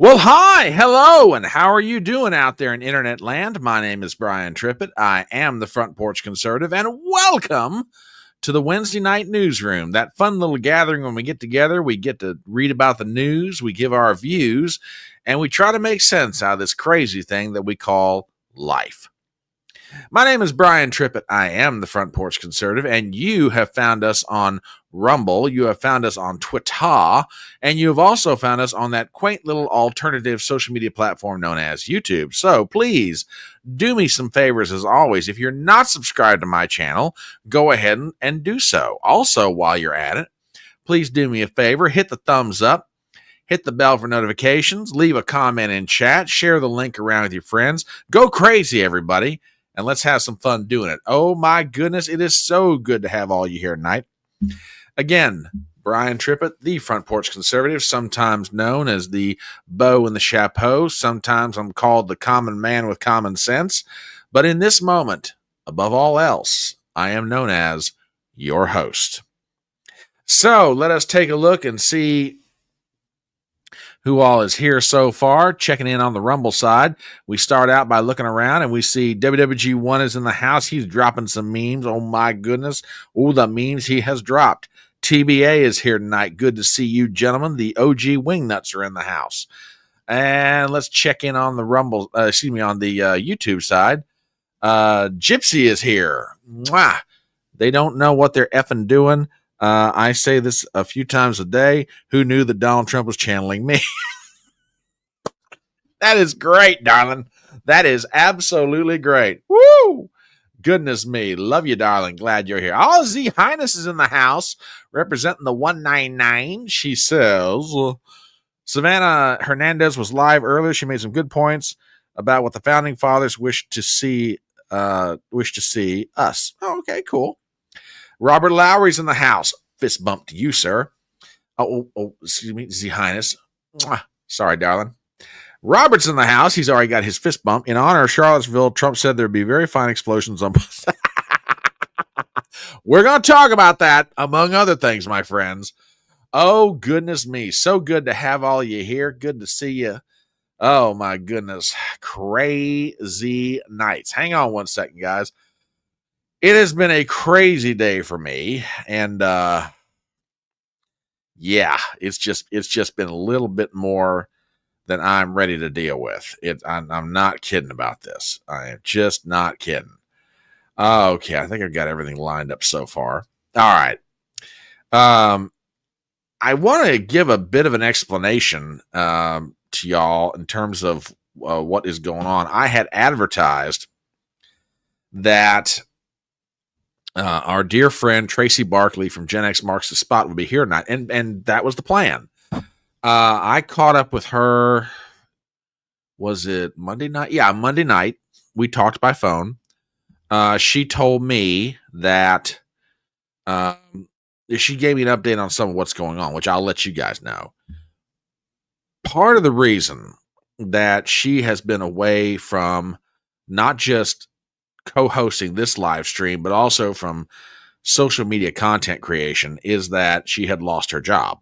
Well, hi, hello, and how are you doing out there in internet land? My name is Brian Trippett. I am the Front Porch Conservative, and welcome to the Wednesday night newsroom. That fun little gathering when we get together, we get to read about the news, we give our views, and we try to make sense out of this crazy thing that we call life. My name is Brian Trippett. I am the Front Porch Conservative, and you have found us on Rumble. You have found us on Twitter, and you have also found us on that quaint little alternative social media platform known as YouTube. So please do me some favors as always. If you're not subscribed to my channel, go ahead and do so. Also, while you're at it, please do me a favor, hit the thumbs up, hit the bell for notifications, leave a comment in chat, share the link around with your friends. Go crazy, everybody. And let's have some fun doing it. Oh my goodness, it is so good to have all you here tonight. Again, Brian Trippett, the Front Porch Conservative, sometimes known as the beau in the chapeau. Sometimes I'm called the common man with common sense. But in this moment, above all else, I am known as your host. So let us take a look and see who all is here so far. Checking in on the Rumble side, we start out by looking around and we see WWG1 is in the house. He's dropping some memes. Oh my goodness. Oh, the memes he has dropped. TBA is here tonight. Good to see you, gentlemen. The OG Wingnuts are in the house. And let's check in on the Rumble, on the YouTube side. Gypsy is here. Mwah. They don't know what they're effing doing. I say this a few times a day. Who knew that Donald Trump was channeling me? That is great, darling. That is absolutely great. Woo! Goodness me. Love you, darling. Glad you're here. Oh, Z Highness is in the house representing the 199. She says, Savannah Hernandez was live earlier. She made some good points about what the founding fathers wish to see us. Oh, okay, cool. Robert Lowry's in the house. Fist bump to you, sir. Oh, excuse me, Z Highness. Sorry, darling. Robert's in the house. He's already got his fist bump. In honor of Charlottesville, Trump said there'd be very fine explosions on both. We're going to talk about that, among other things, my friends. Oh, goodness me. So good to have all of you here. Good to see you. Oh, my goodness. Crazy nights. Hang on one second, guys. It has been a crazy day for me, and yeah, it's just been a little bit more than I'm ready to deal with. I'm not kidding about this. I am just not kidding. Okay, I think I've got everything lined up so far. All right. I want to give a bit of an explanation to y'all in terms of what is going on. I had advertised that our dear friend Tracy Barkley from GenX Marks the Spot will be here tonight, and that was the plan. I caught up with her. Was it Monday night? Yeah, Monday night. We talked by phone. She told me that she gave me an update on some of what's going on, which I'll let you guys know. Part of the reason that she has been away from not just co-hosting this live stream, but also from social media content creation is that she had lost her job.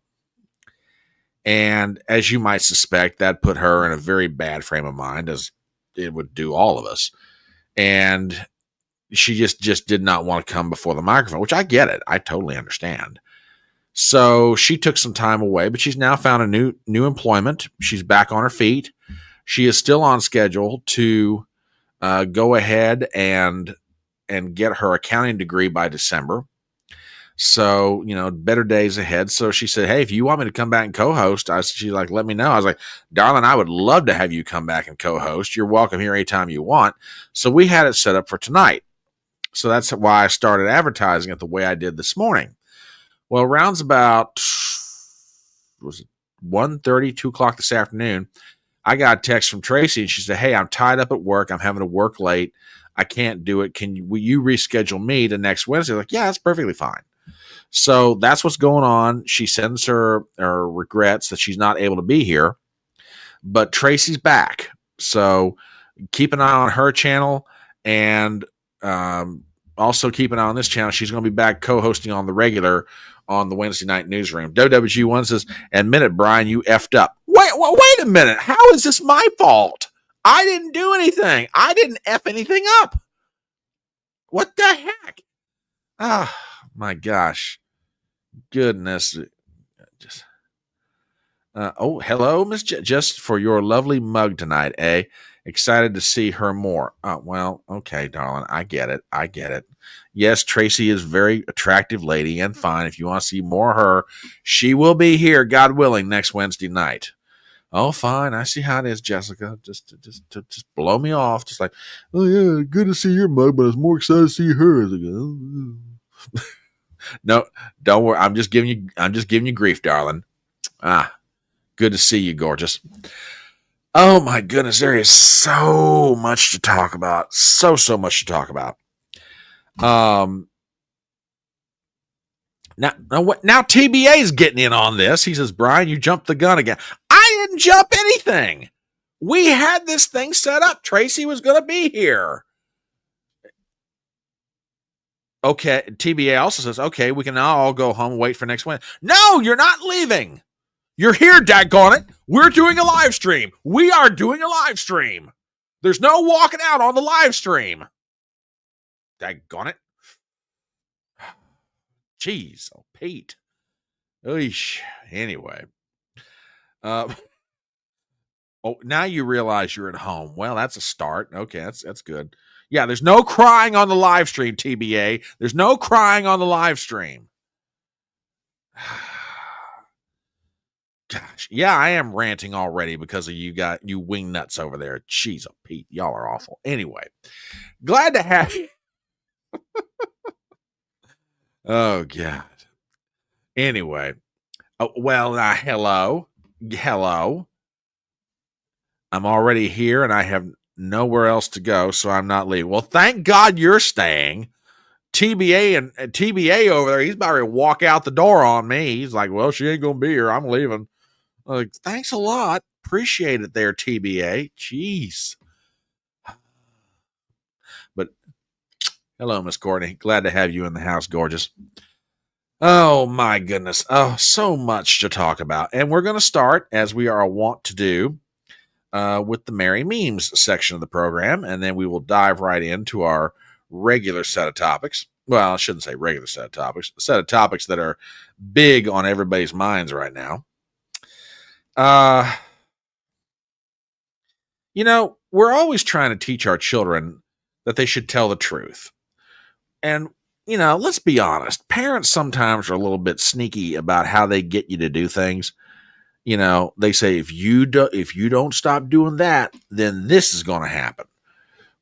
And as you might suspect, that put her in a very bad frame of mind, as it would do all of us. And she just did not want to come before the microphone, which I get it. I totally understand. So she took some time away, but she's now found a new employment. She's back on her feet. She is still on schedule to go ahead and get her accounting degree by December. So, better days ahead. So she said, hey, if you want me to come back and co-host, she's like, let me know. I was like, darling, I would love to have you come back and co-host. You're welcome here anytime you want. So we had it set up for tonight. So that's why I started advertising it the way I did this morning. Well, rounds about, was it 1:30, 2 o'clock this afternoon, I got a text from Tracy, and she said, hey, I'm tied up at work. I'm having to work late. I can't do it. Will you reschedule me to next Wednesday? Like, yeah, that's perfectly fine. So that's what's going on. She sends her regrets that she's not able to be here, but Tracy's back. So keep an eye on her channel, and also keep an eye on this channel. She's going to be back co-hosting on the regular on the Wednesday night newsroom. WWG1 says, admit it, Brian, you effed up. Wait a minute. How is this my fault? I didn't do anything. I didn't F anything up. What the heck? Oh, my gosh. Goodness. Just hello, Miss just for your lovely mug tonight, eh? Excited to see her more. Well, okay, darling. I get it. I get it. Yes, Tracy is a very attractive lady and fine. If you want to see more of her, she will be here, God willing, next Wednesday night. Oh, fine. I see how it is, Jessica. Just blow me off. Just like, oh yeah, good to see your mug, but I was more excited to see hers. No, don't worry. I'm just giving you grief, darling. Good to see you, gorgeous. Oh my goodness, there is so much to talk about. So much to talk about. Now TBA is getting in on this. He says, Brian, you jumped the gun again. I didn't jump anything. We had this thing set up. Tracy was going to be here. Okay, TBA also says, okay, we can now all go home and wait for next Wednesday. No, you're not leaving. You're here, daggone it. We're doing a live stream. We are doing a live stream. There's no walking out on the live stream. Daggone it. Jeez, oh, Pete. Eesh. Anyway. Oh, now you realize you're at home. Well, that's a start. Okay, that's good. Yeah, there's no crying on the live stream, TBA. There's no crying on the live stream. Gosh, yeah, I am ranting already because of you wing nuts over there. Jeez, oh, Pete, y'all are awful. Anyway, glad to have you. Oh, God. Anyway, hello. I'm already here and I have nowhere else to go, so I'm not leaving. Well, thank God you're staying. TBA over there, he's about to walk out the door on me. He's like, well, she ain't going to be here. I'm leaving. I'm like, thanks a lot. Appreciate it there, TBA. Jeez. But hello, Miss Courtney. Glad to have you in the house, gorgeous. Oh, my goodness. Oh, so much to talk about. And we're going to start, as we are wont to do, with the Merry Memes section of the program. And then we will dive right into our regular set of topics. Well, I shouldn't say regular set of topics. A set of topics that are big on everybody's minds right now. We're always trying to teach our children that they should tell the truth. And, let's be honest. Parents sometimes are a little bit sneaky about how they get you to do things. They say, if you don't stop doing that, then this is going to happen.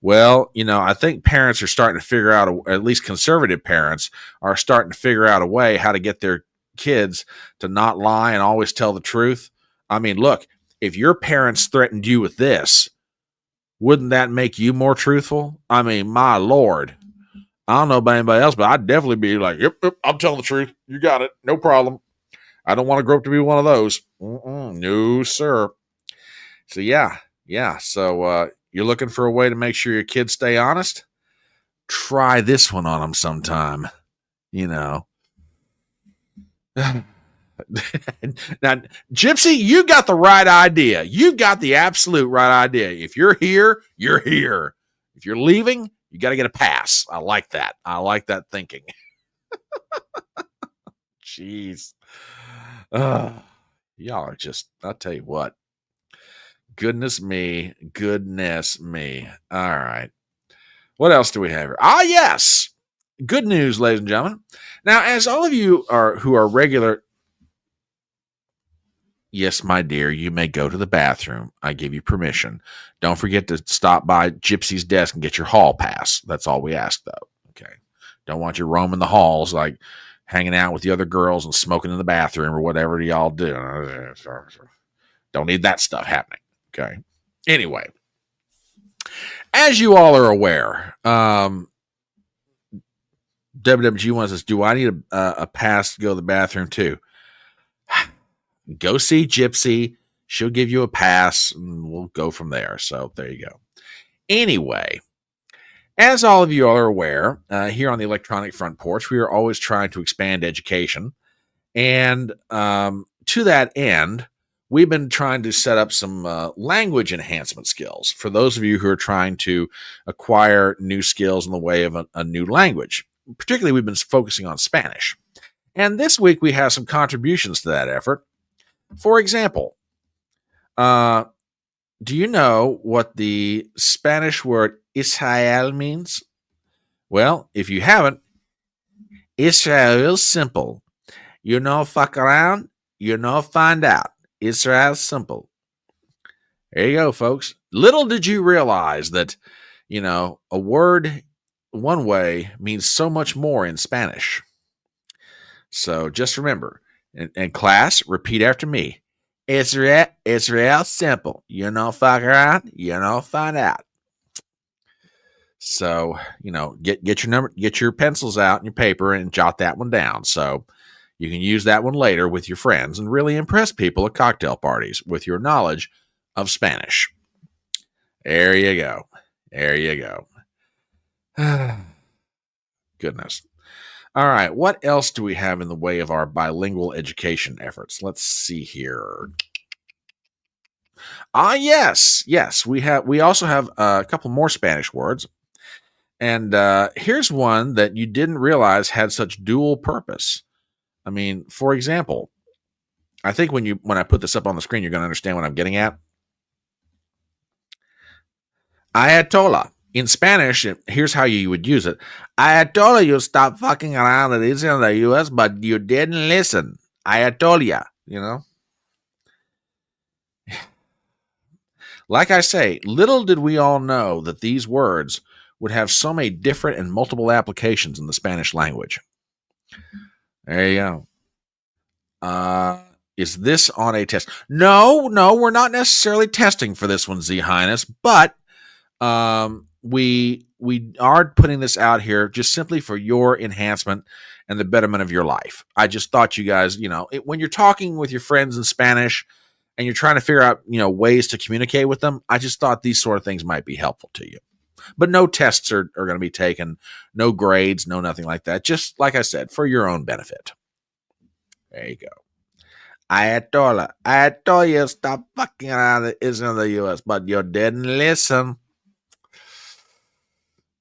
Well, I think parents are starting to figure out, at least conservative parents are starting to figure out a way how to get their kids to not lie and always tell the truth. I mean, look, if your parents threatened you with this, wouldn't that make you more truthful? I mean, my Lord. I don't know about anybody else, but I'd definitely be like, yep, I'm telling the truth. You got it. No problem. I don't want to grow up to be one of those. No, sir. So, yeah. So, you're looking for a way to make sure your kids stay honest? Try this one on them sometime. Now, Gypsy, you got the right idea. You got the absolute right idea. If you're here, you're here. If you're leaving, you got to get a pass. I like that. I like that thinking. Jeez. Y'all are just, I'll tell you what. Goodness me. All right. What else do we have here? Yes. Good news, ladies and gentlemen. Now, as all of you who are regular, yes, my dear, you may go to the bathroom. I give you permission. Don't forget to stop by Gypsy's desk and get your hall pass. That's all we ask, though. Okay. Don't want you roaming the halls like hanging out with the other girls and smoking in the bathroom or whatever y'all do. Don't need that stuff happening. Okay. Anyway, as you all are aware, WWG1 says, do I need a pass to go to the bathroom too? Go see Gypsy. She'll give you a pass and we'll go from there. So there you go. Anyway, as all of you are aware, here on the Electronic Front Porch, we are always trying to expand education. And to that end, we've been trying to set up some language enhancement skills for those of you who are trying to acquire new skills in the way of a new language. Particularly, we've been focusing on Spanish. And this week, we have some contributions to that effort. For example, do you know what the Spanish word Israel means? Well, if you haven't, Israel is simple. You know, fuck around, you know, find out. Israel simple. There you go, folks. Little did you realize that, a word one way means so much more in Spanish. So just remember, in class, repeat after me. Israel simple. You know, fuck around, you know, find out. So, get your pencils out and your paper and jot that one down. So you can use that one later with your friends and really impress people at cocktail parties with your knowledge of Spanish. There you go. There you go. Goodness. All right. What else do we have in the way of our bilingual education efforts? Let's see here. Yes. We also have a couple more Spanish words. And here's one that you didn't realize had such dual purpose. I mean, for example, I think when I put this up on the screen, you're going to understand what I'm getting at. Ayatollah. In Spanish, here's how you would use it. Ayatollah, you stop fucking around. It is in the U.S., but you didn't listen. Ayatollah, Like I say, little did we all know that these words would have so many different and multiple applications in the Spanish language. There you go. Is this on a test? No, we're not necessarily testing for this one, Z Highness, but we are putting this out here just simply for your enhancement and the betterment of your life. I just thought you guys, when you're talking with your friends in Spanish and you're trying to figure out, ways to communicate with them, I just thought these sort of things might be helpful to you. But no tests are going to be taken, no grades, no nothing like that. Just like I said, for your own benefit. There you go. Ayatollah, stop fucking around. It isn't in the U.S., but you didn't listen.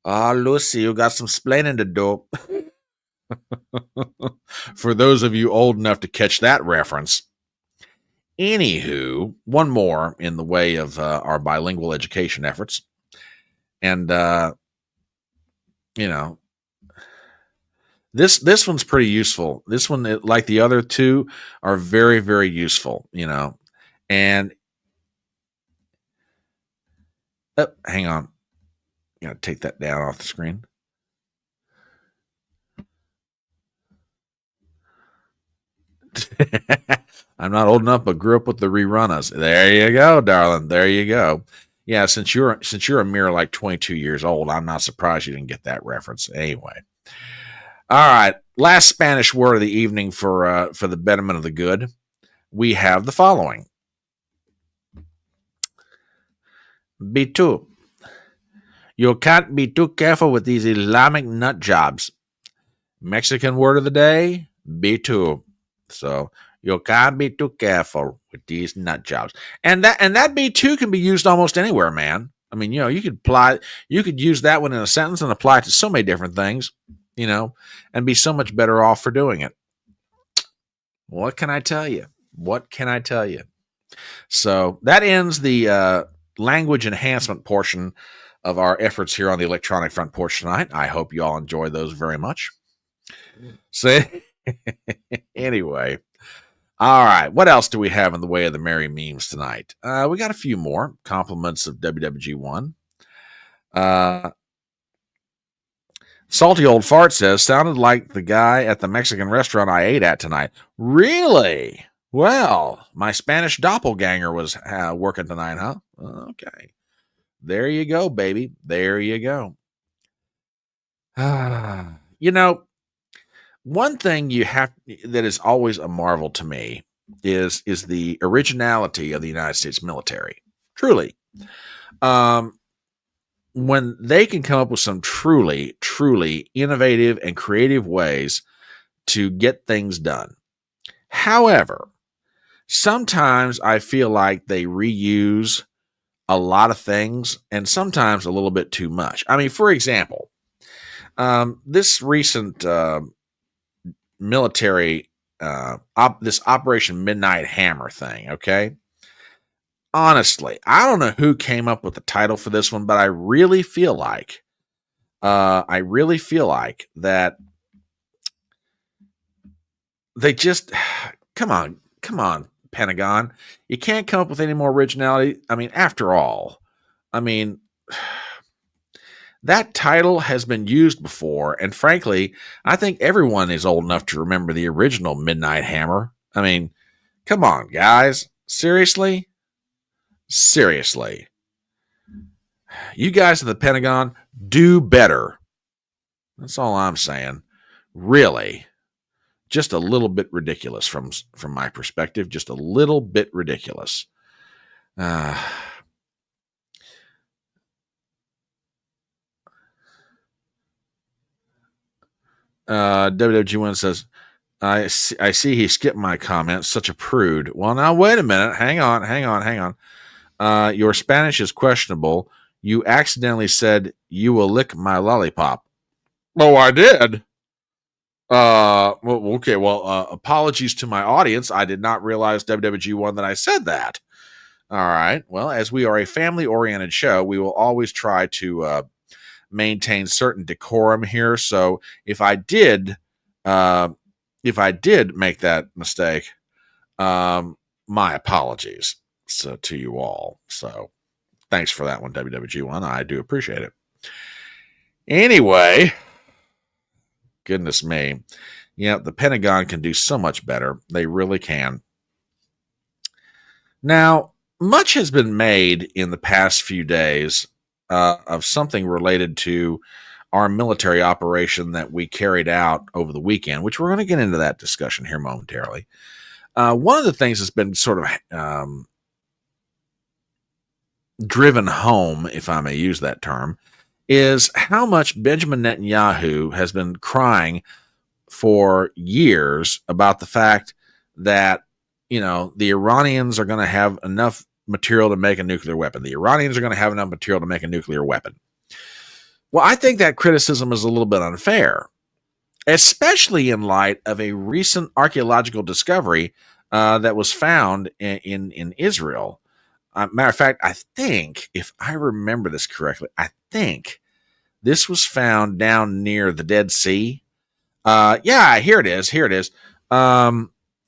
Oh, Lucy, you got some splaining to do. For those of you old enough to catch that reference. Anywho, one more in the way of our bilingual education efforts. And, this one's pretty useful. This one, like the other two, are very, very useful, And, hang on. Gotta take that down off the screen. I'm not old enough, but grew up with the rerunners. There you go, darling. There you go. Yeah, since you're a mere like 22 years old, I'm not surprised you didn't get that reference. Anyway, all right. Last Spanish word of the evening for the betterment of the good. We have the following: be too. You can't be too careful with these Islamic nut jobs. Mexican word of the day: be too. So you can't be too careful with these nut jobs. And that be too can be used almost anywhere, man. I mean, you could use that one in a sentence and apply it to so many different things, and be so much better off for doing it. What can I tell you? So that ends the language enhancement portion of our efforts here on the Electronic Front Porch tonight. I hope you all enjoy those very much. So anyway, all right. What else do we have in the way of the merry memes tonight? We got a few more compliments of WWG1. Salty Old Fart says, sounded like the guy at the Mexican restaurant I ate at tonight. Really? Well, my Spanish doppelganger was working tonight, huh? Okay. There you go, baby. There you go. One thing that is always a marvel to me is the originality of the United States military. Truly. When they can come up with some truly, truly innovative and creative ways to get things done. However, Sometimes I feel like they reuse a lot of things and sometimes a little bit too much. I mean, for example, this recent military, this Operation Midnight Hammer thing, okay? Honestly, I don't know who came up with the title for this one, but I really feel like that they just come on, Pentagon. You can't come up with any more originality. I mean, after all, I mean, that title has been used before, and frankly, I think everyone is old enough to remember the original Midnight Hammer. I mean, come on, guys. Seriously? Seriously. You guys at the Pentagon, do better. That's all I'm saying. Really. Just a little bit ridiculous from my perspective. Just a little bit ridiculous. WWG1 says, I see he skipped my comment. Such a prude. Well, now, wait a minute. Hang on. Your Spanish is questionable. You accidentally said, you will lick my lollipop. Oh, I did. Well, okay. Well, apologies to my audience. I did not realize WWG1 that I said that. All right. Well, as we are a family-oriented show, we will always try to maintain certain decorum here. So if I did make that mistake, my apologies to you all. So thanks for that one, WWG1. I do appreciate it. Anyway, goodness me. Yeah, the Pentagon can do so much better. They really can. Now, much has been made in the past few days of something related to our military operation that we carried out over the weekend, which we're going to get into that discussion here momentarily. One of the things that's been sort of driven home, if I may use that term, is how much Benjamin Netanyahu has been crying for years about the fact that, you know, the Iranians are going to have enough material to make a nuclear weapon. The Iranians are going to have enough material to make a nuclear weapon. Well, I think that criticism is a little bit unfair, especially in light of a recent archaeological discovery that was found in Israel. Matter of fact, I think, if I remember this correctly, I think this was found down near the Dead Sea. Yeah, here it is.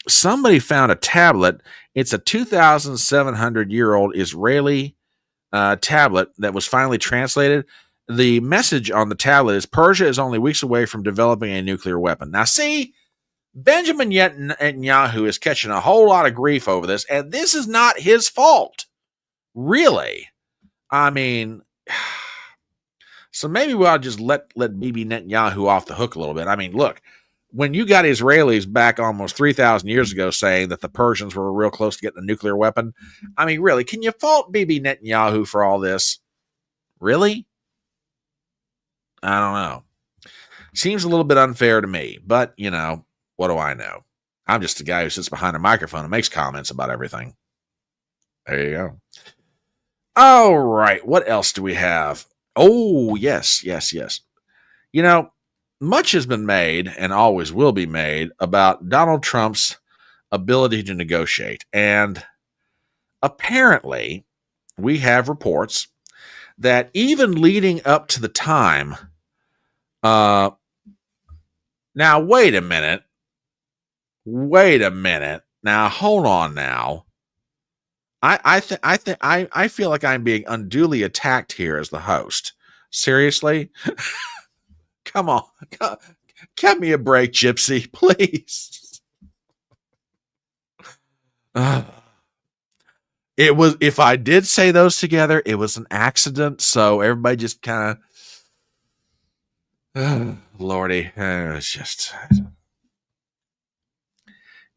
Somebody found a tablet. It's a 2,700-year-old Israeli tablet that was finally translated. The message on the tablet is, Persia is only weeks away from developing a nuclear weapon. Now, see, Benjamin Netanyahu is catching a whole lot of grief over this, and this is not his fault. Really. I mean, so maybe we ought to just let Bibi Netanyahu off the hook a little bit. I mean, look, when you got Israelis back almost 3,000 years ago saying that the Persians were real close to getting a nuclear weapon, I mean, really, can you fault Bibi Netanyahu for all this? Really? I don't know. Seems a little bit unfair to me, but, you know, what do I know? I'm just a guy who sits behind a microphone and makes comments about everything. There you go. All right, what else do we have? Oh, yes. You know, much has been made and always will be made about Donald Trump's ability to negotiate. And apparently, we have reports that even leading up to the time, now, wait a minute. Now, hold on now. I feel like I'm being unduly attacked here as the host. Seriously? Come on. Give me a break, Gypsy, please. It was, if I did say those together, it was an accident. So everybody just kind of, Lordy, it's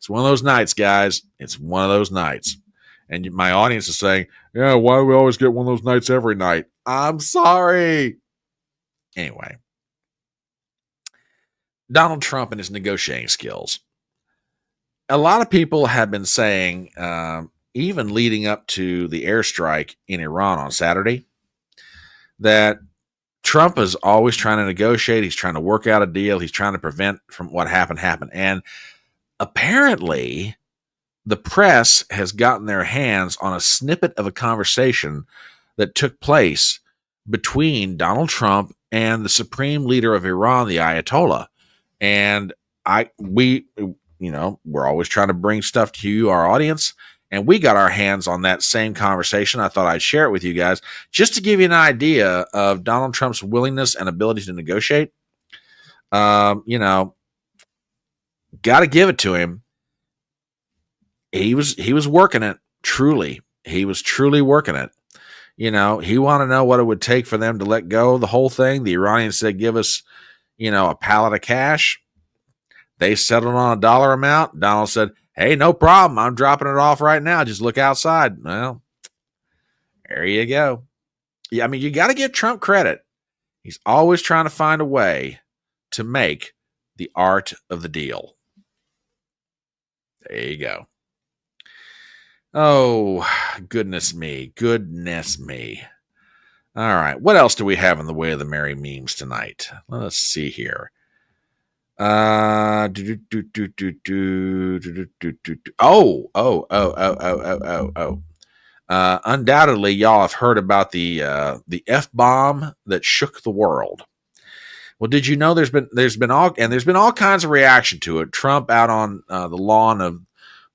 one of those nights, guys. It's one of those nights. And my audience is saying, yeah, why do we always get one of those nights every night? I'm sorry. Anyway, Donald Trump and his negotiating skills. a lot of people have been saying, even leading up to the airstrike in Iran on Saturday, that Trump is always trying to negotiate. He's trying to work out a deal. He's trying to prevent from what happened happen. And apparently, the press has gotten their hands on a snippet of a conversation that took place between Donald Trump and the supreme leader of Iran, the Ayatollah. And we're always trying to bring stuff to you, our audience, and we got our hands on that same conversation. I thought I'd share it with you guys just to give you an idea of Donald Trump's willingness and ability to negotiate. Got to give it to him. He was working it. Truly, he was truly working it. He wanted to know what it would take for them to let go of the whole thing. The Iranians said, give us, a pallet of cash. They settled on a dollar amount. Donald said, hey, no problem. I'm dropping it off right now. Just look outside. Well, there you go. Yeah, I mean, you got to give Trump credit. He's always trying to find a way to make the art of the deal. There you go. Oh, goodness me. Goodness me. All right. What else do we have in the way of the merry memes tonight? Let's see here. Undoubtedly, y'all have heard about the F-bomb that shook the world. Well, did you know there's been all kinds of reaction to it? Trump out on the lawn of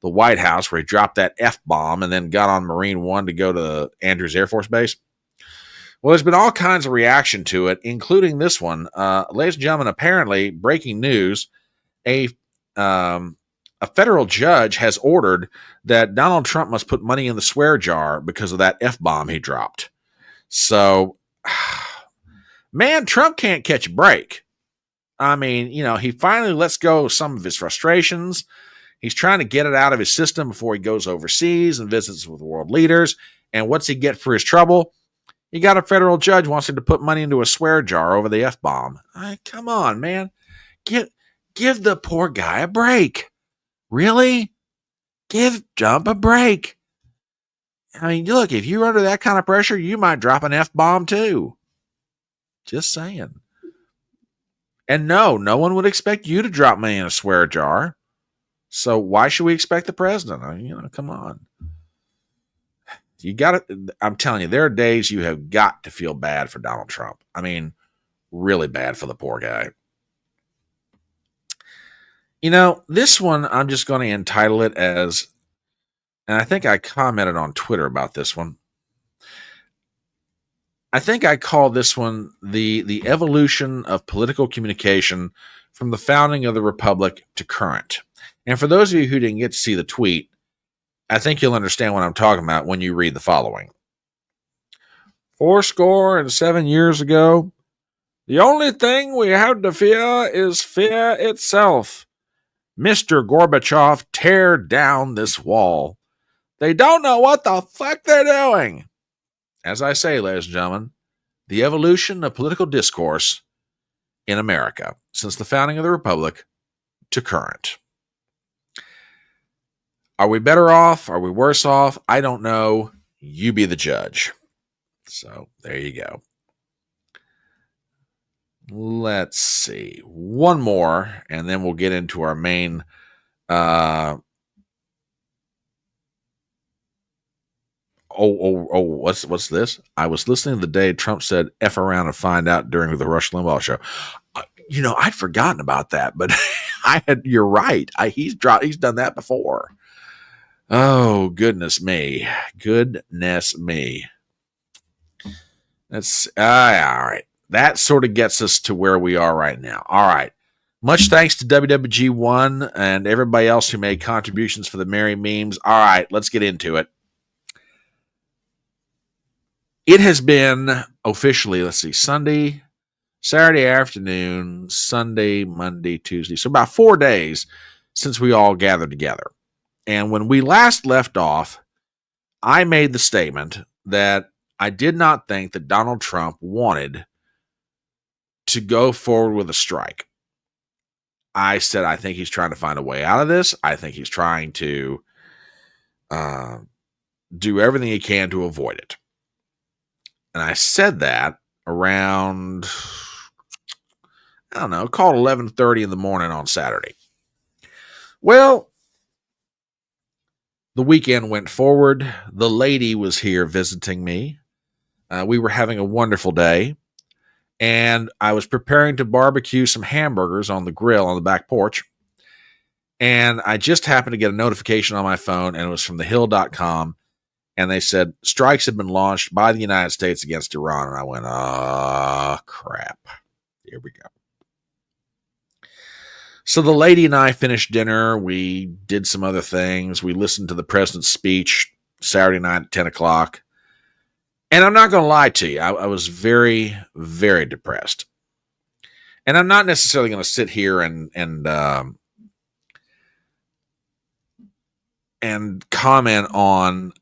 the White House where he dropped that F-bomb and then got on Marine One to go to Andrews Air Force Base. Well, there's been all kinds of reaction to it, including this one. Ladies and gentlemen, apparently, breaking news, a federal judge has ordered that Donald Trump must put money in the swear jar because of that F-bomb he dropped. So, man, Trump can't catch a break. I mean, he finally lets go of some of his frustrations. He's trying to get it out of his system before he goes overseas and visits with world leaders. And what's he get for his trouble? You got a federal judge wants him to put money into a swear jar over the F-bomb. Come on, man. Give the poor guy a break. Really? Give Trump a break. I mean, look, if you're under that kind of pressure, you might drop an F-bomb too. Just saying. And no one would expect you to drop money in a swear jar. So why should we expect the president? Come on. You got to, I'm telling you, there are days you have got to feel bad for Donald Trump. I mean, really bad for the poor guy. This one, I'm just going to entitle it as, and I think I commented on Twitter about this one. I think I call this one the evolution of political communication from the founding of the Republic to current. And for those of you who didn't get to see the tweet, I think you'll understand what I'm talking about when you read the following. 7 years ago, the only thing we have to fear is fear itself. Mr. Gorbachev, tear down this wall. They don't know what the fuck they're doing. As I say, ladies and gentlemen, the evolution of political discourse in America since the founding of the Republic to current. Are we better off? Are we worse off? I don't know. You be the judge. So there you go. Let's see. One more, and then we'll get into our main what's this? I was listening the day Trump said F around and find out during the Rush Limbaugh show. I'd forgotten about that, but you're right. He's done that before. Oh, goodness me. Goodness me. That's all right. That sort of gets us to where we are right now. All right. Much thanks to WWG1 and everybody else who made contributions for the merry memes. All right, let's get into it. It has been officially, Sunday, Saturday afternoon, Sunday, Monday, Tuesday. So about 4 days since we all gathered together. And when we last left off, I made the statement that I did not think that Donald Trump wanted to go forward with a strike. I said, I think he's trying to find a way out of this. I think he's trying to do everything he can to avoid it. And I said that around, I don't know, called 11:30 in the morning on Saturday. Well, the weekend went forward. The lady was here visiting me. We were having a wonderful day. And I was preparing to barbecue some hamburgers on the grill on the back porch. And I just happened to get a notification on my phone, and it was from thehill.com. And they said strikes had been launched by the United States against Iran. And I went, oh, crap. Here we go. So the lady and I finished dinner. We did some other things. We listened to the president's speech Saturday night at 10 o'clock. And I'm not going to lie to you. I was very, very depressed. And I'm not necessarily going to sit here and comment on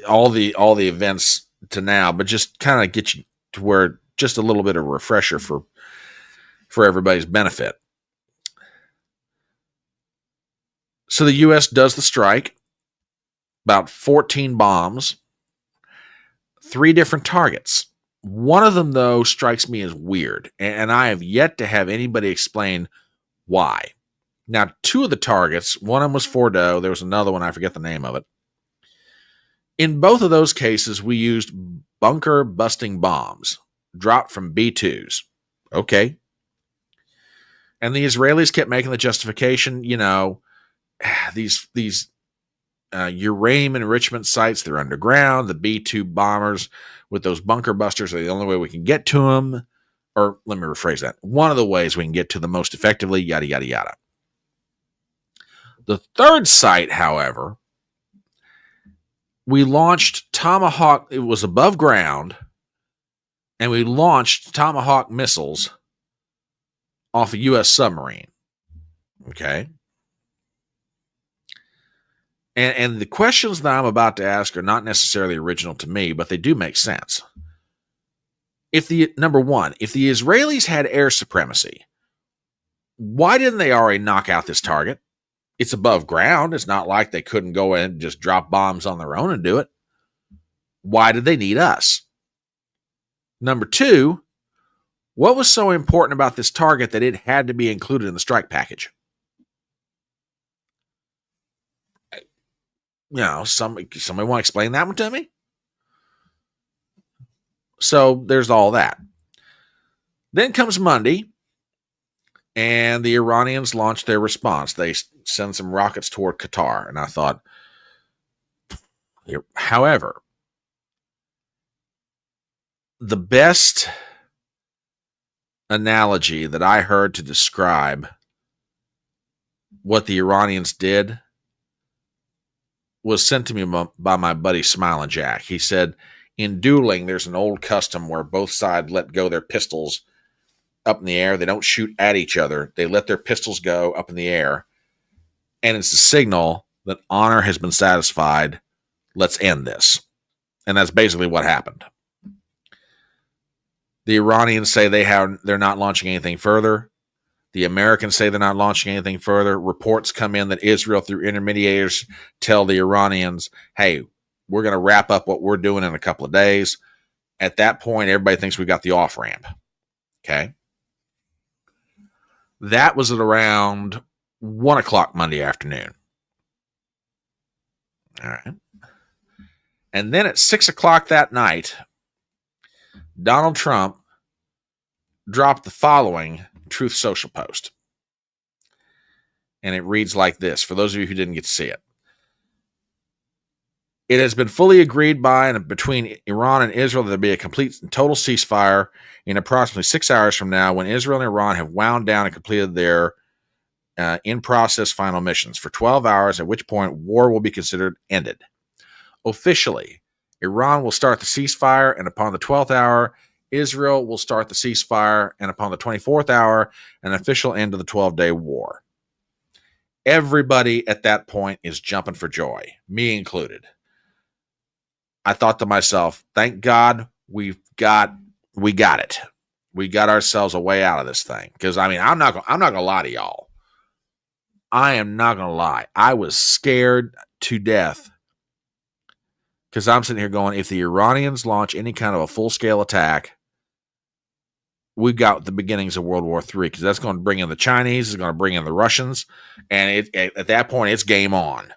all the events to now, but just kind of get you to where just a little bit of a refresher for everybody's benefit. So the U.S. does the strike, about 14 bombs, 3 different targets. One of them, though, strikes me as weird, and I have yet to have anybody explain why. Now, 2 of the targets, one of them was Fordo, there was another one, I forget the name of it. In both of those cases, we used bunker-busting bombs, dropped from B-2s. Okay. And the Israelis kept making the justification, these uranium enrichment sites, they're underground. The B-2 bombers with those bunker busters are the only way we can get to them. Or let me rephrase that. One of the ways we can get to them most effectively, yada, yada, yada. The third site, however, we launched Tomahawk. It was above ground, and we launched Tomahawk missiles off a U.S. submarine. Okay. And the questions that I'm about to ask are not necessarily original to me, but they do make sense. Number one, if the Israelis had air supremacy, why didn't they already knock out this target? It's above ground. It's not like they couldn't go in and just drop bombs on their own and do it. Why did they need us? Number two, what was so important about this target that it had to be included in the strike package? Somebody want to explain that one to me? So there's all that. Then comes Monday, and the Iranians launched their response. They send some rockets toward Qatar, and I thought, however, the best analogy that I heard to describe what the Iranians did was sent to me by my buddy Smiling Jack. He said, in dueling, there's an old custom where both sides let go their pistols up in the air. They don't shoot at each other. They let their pistols go up in the air. And it's a signal that honor has been satisfied. Let's end this. And that's basically what happened. The Iranians say they're not launching anything further. The Americans say they're not launching anything further. Reports come in that Israel, through intermediaries, tell the Iranians, hey, we're going to wrap up what we're doing in a couple of days. At that point, everybody thinks we got the off-ramp. Okay? That was at around 1 o'clock Monday afternoon. All right. And then at 6 o'clock that night, Donald Trump dropped the following Truth Social post. And it reads like this, for those of you who didn't get to see it. It has been fully agreed by and between Iran and Israel that there be a complete and total ceasefire in approximately 6 hours from now, when Israel and Iran have wound down and completed their in-process final missions for 12 hours, at which point war will be considered ended. Officially, Iran will start the ceasefire, and upon the 12th hour, Israel will start the ceasefire, and upon the 24th hour, an official end to the 12-day war. Everybody at that point is jumping for joy, me included. I thought to myself, thank God we got it. we got ourselves a way out of this thing. Because I mean, I'm not gonna lie to y'all. I am not gonna lie. I was scared to death because I'm sitting here going, if the Iranians launch any kind of a full scale attack, we've got the beginnings of World War III. Because that's going to bring in the Chinese, it's going to bring in the Russians, and at that point, it's game on.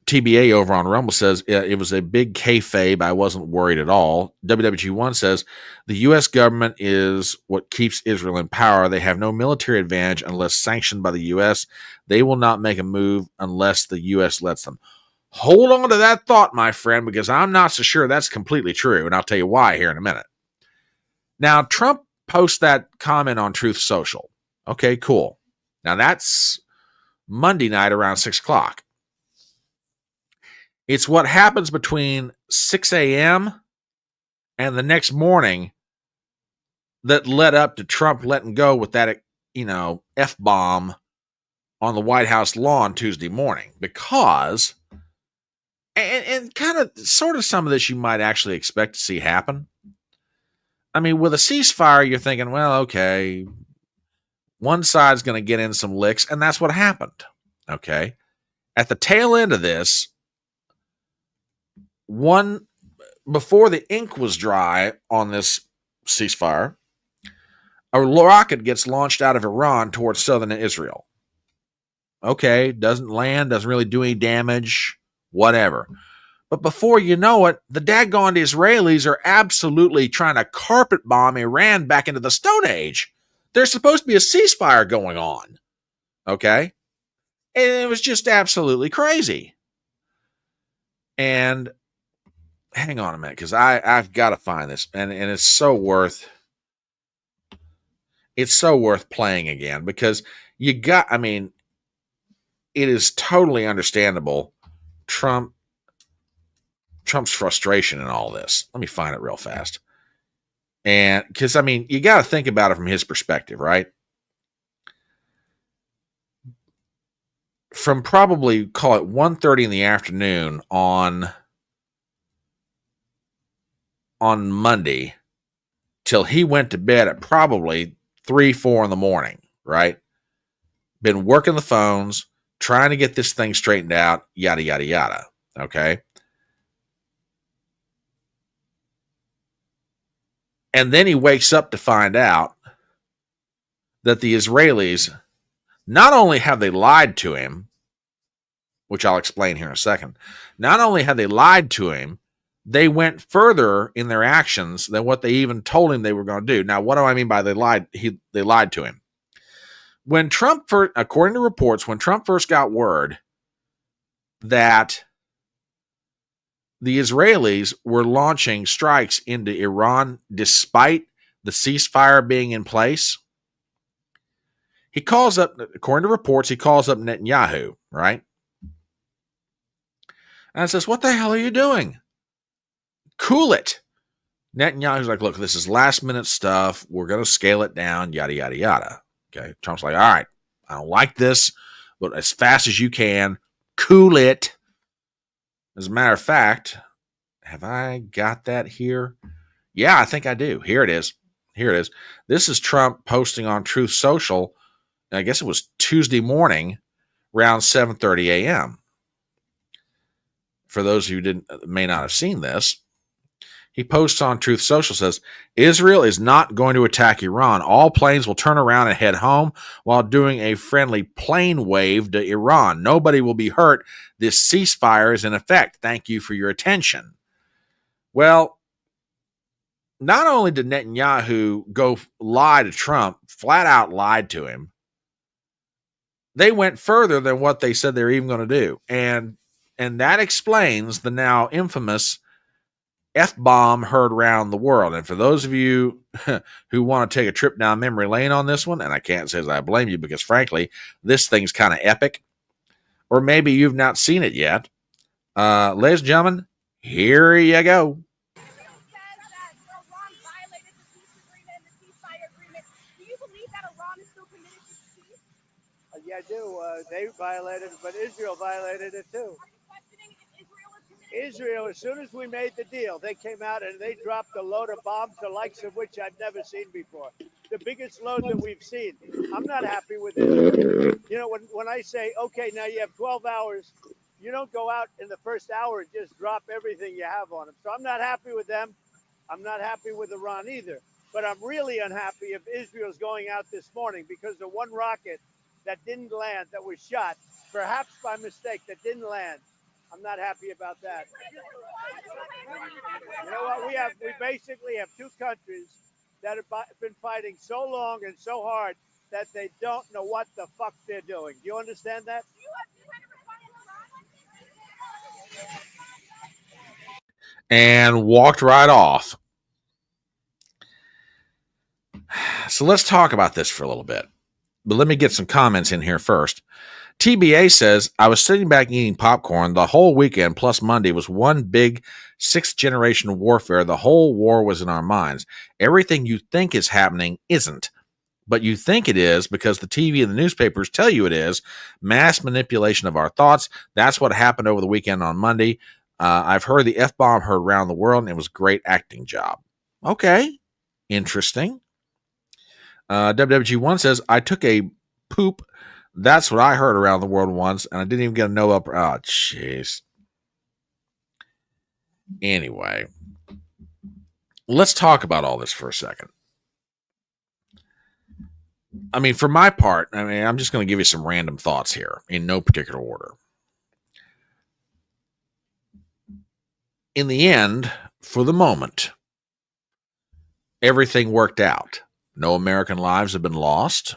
TBA over on Rumble says it was a big kayfabe. I wasn't worried at all. WWG1 says the U.S. government is what keeps Israel in power. They have no military advantage unless sanctioned by the U.S. They will not make a move unless the U.S. lets them. Hold on to that thought, my friend, because I'm not so sure that's completely true, and I'll tell you why here in a minute. Now, Trump posts that comment on Truth Social. Okay, cool. Now, that's Monday night around 6 o'clock. It's what happens between 6 a.m. and the next morning that led up to Trump letting go with that, F-bomb on the White House lawn Tuesday morning. Because, and kind of, sort of some of this you might actually expect to see happen. I mean, with a ceasefire, you're thinking, well, okay, one side's going to get in some licks, and that's what happened. Okay. At the tail end of this, before the ink was dry on this ceasefire, a rocket gets launched out of Iran towards southern Israel. Okay, doesn't land, doesn't really do any damage, whatever. But before you know it, the daggone Israelis are absolutely trying to carpet bomb Iran back into the Stone Age. There's supposed to be a ceasefire going on. Okay? And it was just absolutely crazy. And hang on a minute, because I've got to find this, and it's so worth playing again, because it is totally understandable Trump's frustration in all this. Let me find it real fast. And because you got to think about it from his perspective, right? From probably, call it 1:30 in the afternoon on Monday till he went to bed at probably 3-4 in the morning, right? Been working the phones, trying to get this thing straightened out, yada, yada, yada. Okay. And then he wakes up to find out that the Israelis, not only have they lied to him, which I'll explain here in a second, not only have they lied to him, they went further in their actions than what they even told him they were going to do. Now, what do I mean by they lied? They lied to him. When Trump first, according to reports, when Trump first got word that the Israelis were launching strikes into Iran despite the ceasefire being in place, he calls up, according to reports, he calls up Netanyahu, right? And says, what the hell are you doing? Cool it. Netanyahu's like, look, this is last minute stuff. We're going to scale it down, yada, yada, yada. Okay. Trump's like, all right, I don't like this, but as fast as you can, cool it. As a matter of fact, have I got that here? Yeah, I think I do. Here it is. This is Trump posting on Truth Social. I guess it was Tuesday morning around 7:30 a.m. For those who may not have seen this, he posts on Truth Social, says, Israel is not going to attack Iran. All planes will turn around and head home while doing a friendly plane wave to Iran. Nobody will be hurt. This ceasefire is in effect. Thank you for your attention. Well, not only did Netanyahu go lie to Trump, flat out lied to him, they went further than what they said they were even going to do. And that explains the now infamous F-bomb heard around the world. And for those of you who want to take a trip down memory lane on this one, and I can't say as I blame you, because frankly, this thing's kind of epic, or maybe you've not seen it yet. Ladies and gentlemen, here you go. Yeah, I do. They violated it, but Israel violated it too. Israel, as soon as we made the deal, they came out and they dropped a load of bombs, the likes of which I've never seen before. The biggest load that we've seen. I'm not happy with Israel. You know, when I say, okay, now you have 12 hours, you don't go out in the first hour and just drop everything you have on them. So I'm not happy with them. I'm not happy with Iran either. But I'm really unhappy if Israel's going out this morning because the one rocket that didn't land, that was shot, perhaps by mistake, that didn't land. I'm not happy about that. You know what? We basically have two countries that have been fighting so long and so hard that they don't know what the fuck they're doing. Do you understand that? And walked right off. So let's talk about this for a little bit. But let me get some comments in here first. TBA says, I was sitting back eating popcorn. The whole weekend plus Monday was one big sixth generation warfare. The whole war was in our minds. Everything you think is happening isn't. But you think it is because the TV and the newspapers tell you it is. Mass manipulation of our thoughts. That's what happened over the weekend on Monday. I've heard the F-bomb heard around the world, and it was a great acting job. Okay. Interesting. WWG1 says, I took a poop. That's what I heard around the world once, and I didn't even get a no up. Oh, jeez. Anyway, let's talk about all this for a second. I mean, for my part, I'm just going to give you some random thoughts here in no particular order. In the end, for the moment, everything worked out. No American lives have been lost.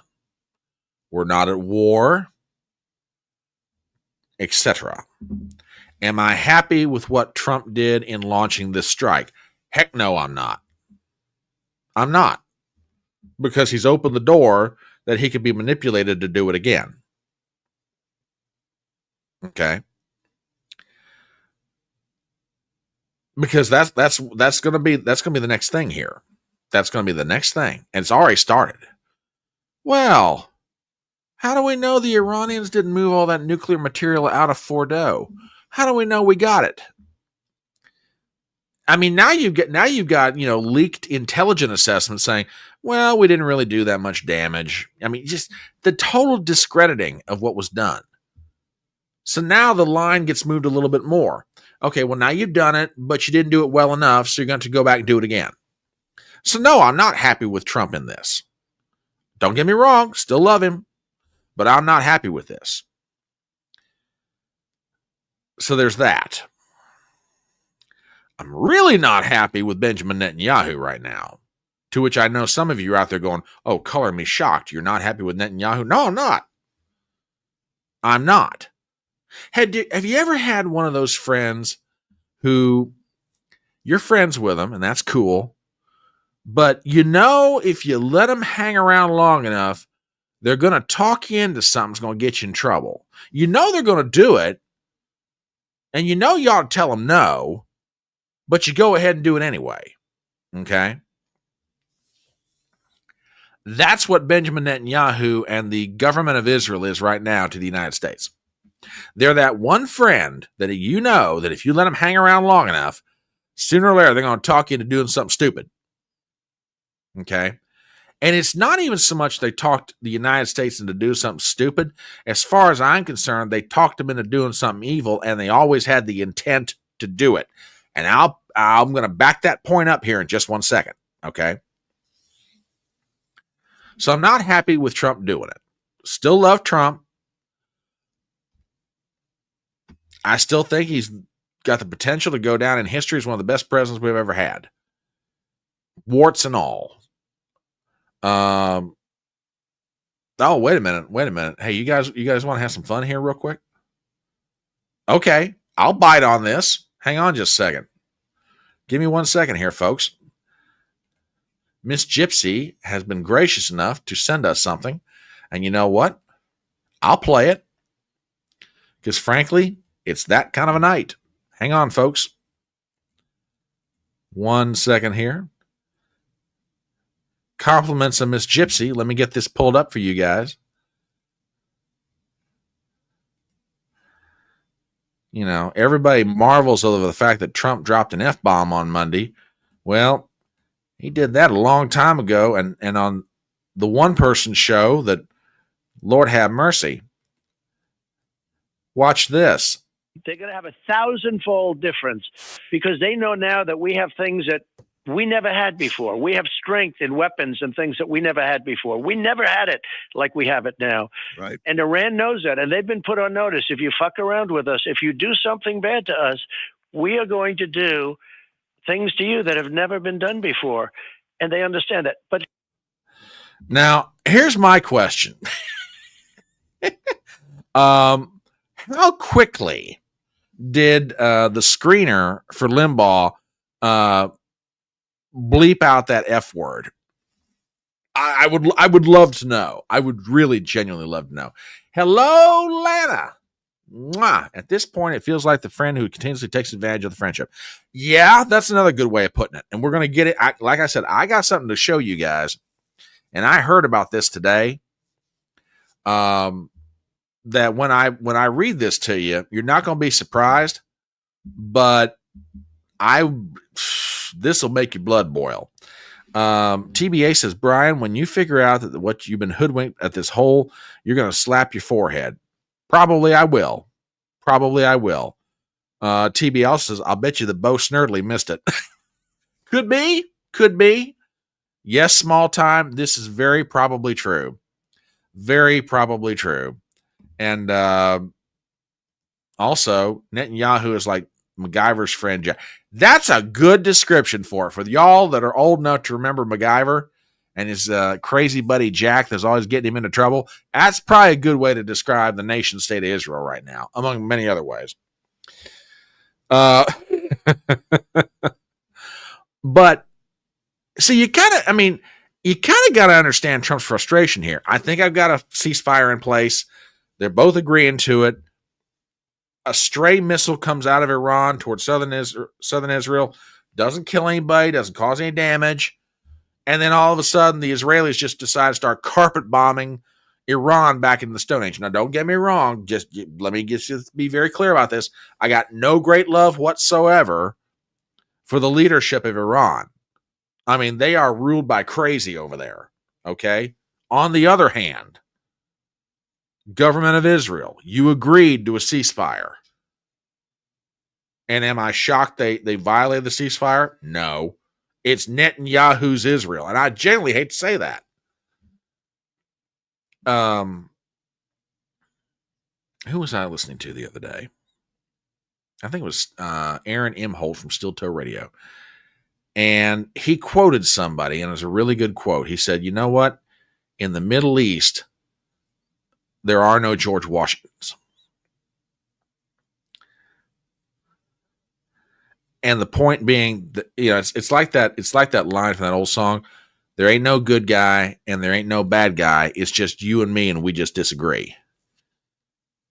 We're not at war, etc. Am I happy with what Trump did in launching this strike? Heck no, I'm not. I'm not. Because he's opened the door that he could be manipulated to do it again. Okay. Because that's going to be the next thing here. That's going to be the next thing, and it's already started. Well, how do we know the Iranians didn't move all that nuclear material out of Fordo? How do we know we got it? I mean, now you've got leaked intelligence assessments saying, well, we didn't really do that much damage. I mean, just the total discrediting of what was done. So now the line gets moved a little bit more. Okay, well, now you've done it, but you didn't do it well enough, so you're going to go back and do it again. So no, I'm not happy with Trump in this. Don't get me wrong, still love him, but I'm not happy with this. So there's that. I'm really not happy with Benjamin Netanyahu right now, to which I know some of you are out there going, oh, color me shocked. You're not happy with Netanyahu? No, I'm not. I'm not. Have you ever had one of those friends who you're friends with them, and that's cool, but if you let them hang around long enough, they're going to talk you into something that's going to get you in trouble. They're going to do it, and you ought to tell them no, but you go ahead and do it anyway. Okay? That's what Benjamin Netanyahu and the government of Israel is right now to the United States. They're that one friend that that if you let them hang around long enough, sooner or later they're going to talk you into doing something stupid. Okay? And it's not even so much they talked the United States into doing something stupid. As far as I'm concerned, they talked them into doing something evil, and they always had the intent to do it. And I'm going to back that point up here in just 1 second. Okay? So I'm not happy with Trump doing it. Still love Trump. I still think he's got the potential to go down in history as one of the best presidents we've ever had. Warts and all. Oh, wait a minute. Hey, you guys want to have some fun here real quick? Okay, I'll bite on this. Hang on just a second. Give me 1 second here, folks. Miss Gypsy has been gracious enough to send us something. And you know what? I'll play it. Because frankly, it's that kind of a night. Hang on, folks. 1 second here. Compliments of Miss Gypsy. Let me get this pulled up for you guys. everybody marvels over the fact that Trump dropped an F-bomb on Monday. Well, he did that a long time ago, and on the one-person show that, Lord have mercy. Watch this. They're going to have a 1,000-fold difference because they know now that we have things that we never had before. We have strength in weapons and things that we never had before. We never had it like we have it now. Right. And Iran knows that, and they've been put on notice. If you fuck around with us, if you do something bad to us, we are going to do things to you that have never been done before. And they understand that. But now, here's my question. How quickly did the screener for Limbaugh bleep out that F word? I would love to know. I would really genuinely love to know. Hello, Lana. Mwah. At this point, it feels like the friend who continuously takes advantage of the friendship. Yeah, that's another good way of putting it. And we're going to get it. Like I said, I got something to show you guys. And I heard about this today. That when I read this to you, you're not going to be surprised. But this will make your blood boil. TBA says, Brian, when you figure out that what you've been hoodwinked at this hole, you're going to slap your forehead. Probably I will. TBL says, I'll bet you the Bo Snerdley missed it. Could be. Yes, small time. This is very probably true. And also, Netanyahu is like MacGyver's friend Jack. That's a good description for it. For y'all that are old enough to remember MacGyver and his crazy buddy Jack that's always getting him into trouble, that's probably a good way to describe the nation state of Israel right now, among many other ways. But so you kind of got to understand Trump's frustration here. I think I've got a ceasefire in place. They're both agreeing to it. A stray missile comes out of Iran towards southern Israel, doesn't kill anybody, doesn't cause any damage. And then all of a sudden, the Israelis just decide to start carpet bombing Iran back in the Stone Age. Now, don't get me wrong. Let me just be very clear about this. I got no great love whatsoever for the leadership of Iran. I mean, they are ruled by crazy over there. Okay. On the other hand, government of Israel, you agreed to a ceasefire. And am I shocked they violated the ceasefire? No. It's Netanyahu's Israel. And I genuinely hate to say that. Who was I listening to the other day? I think it was Aaron M. Holt from Steel Toe Radio. And he quoted somebody, and it was a really good quote. He said, you know what? In the Middle East, there are no George Washingtons. And the point being that, it's like that line from that old song. There ain't no good guy and there ain't no bad guy. It's just you and me, and we just disagree.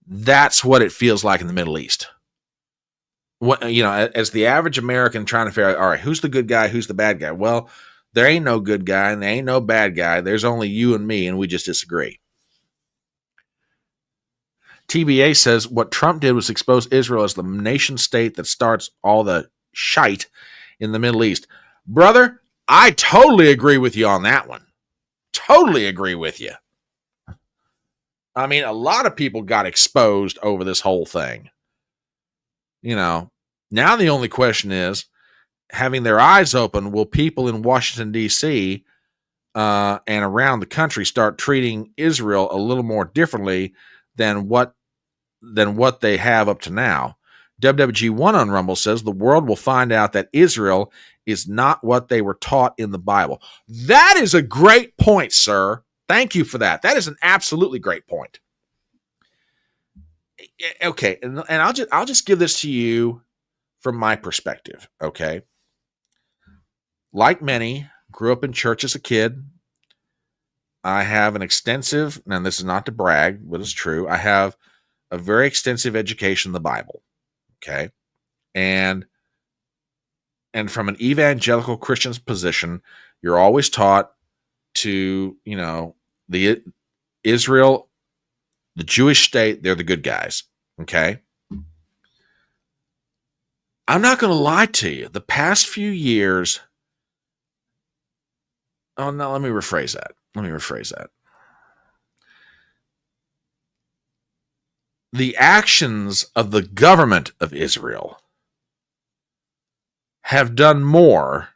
That's what it feels like in the Middle East. As the average American trying to figure out, all right, who's the good guy, who's the bad guy? Well, there ain't no good guy and there ain't no bad guy. There's only you and me, and we just disagree. TBA says what Trump did was expose Israel as the nation state that starts all the shite in the Middle East. Brother, I totally agree with you on that one. Totally agree with you. I mean, a lot of people got exposed over this whole thing. Now the only question is, having their eyes open, will people in Washington, D.C. And around the country start treating Israel a little more differently than what they have up to now? WWG1 on Rumble says the world will find out that Israel is not what they were taught in the Bible. That is a great point, sir. Thank you for that. That is an absolutely great point. Okay, and I'll just give this to you from my perspective, okay? Like many, grew up in church as a kid. I have an extensive, and this is not to brag, but it's true, I have a very extensive education in the Bible, okay? And from an evangelical Christian's position, you're always taught to, the Israel, the Jewish state, they're the good guys, okay? I'm not going to lie to you. The past few years. Oh, no, let me rephrase that. The actions of the government of Israel have done more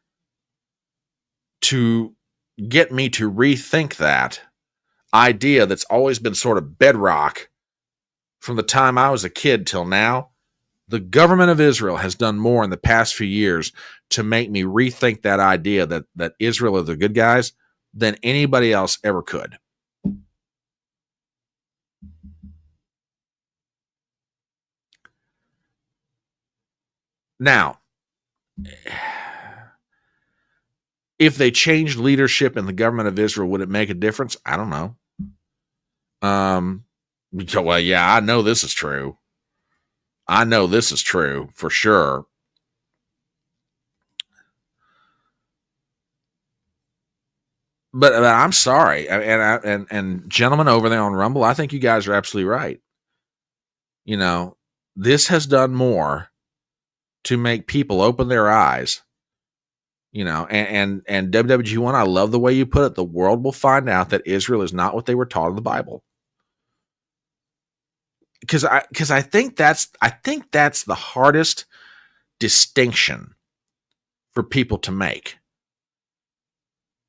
to get me to rethink that idea that's always been sort of bedrock from the time I was a kid till now. The government of Israel has done more in the past few years to make me rethink that idea that Israel are the good guys than anybody else ever could. Now, if they changed leadership in the government of Israel, would it make a difference? I don't know. Well, yeah, I know this is true. I know this is true for sure. But I'm sorry, and gentlemen over there on Rumble, I think you guys are absolutely right. You know, this has done more to make people open their eyes. You know, and WWG1, I love the way you put it. The world will find out that Israel is not what they were taught in the Bible. Because I think that's the hardest distinction for people to make.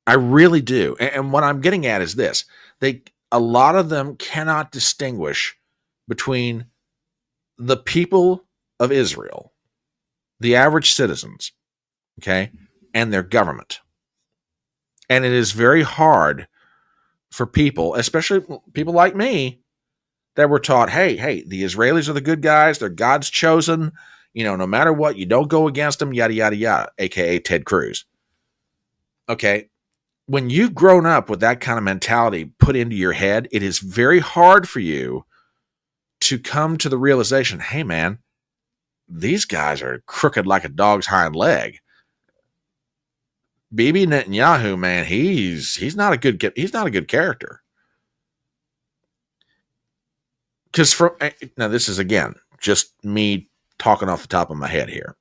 I really do. And what I'm getting at is this. A lot of them cannot distinguish between the people of Israel, the average citizens, okay, and their government. And it is very hard for people, especially people like me, that were taught, hey, the Israelis are the good guys. They're God's chosen. You know, no matter what, you don't go against them, yada, yada, yada, a.k.a. Ted Cruz. Okay. When you've grown up with that kind of mentality put into your head, it is very hard for you to come to the realization, hey, man, these guys are crooked like a dog's hind leg. Bibi Netanyahu, man, he's not a good character. Because now this is, again, just me talking off the top of my head here.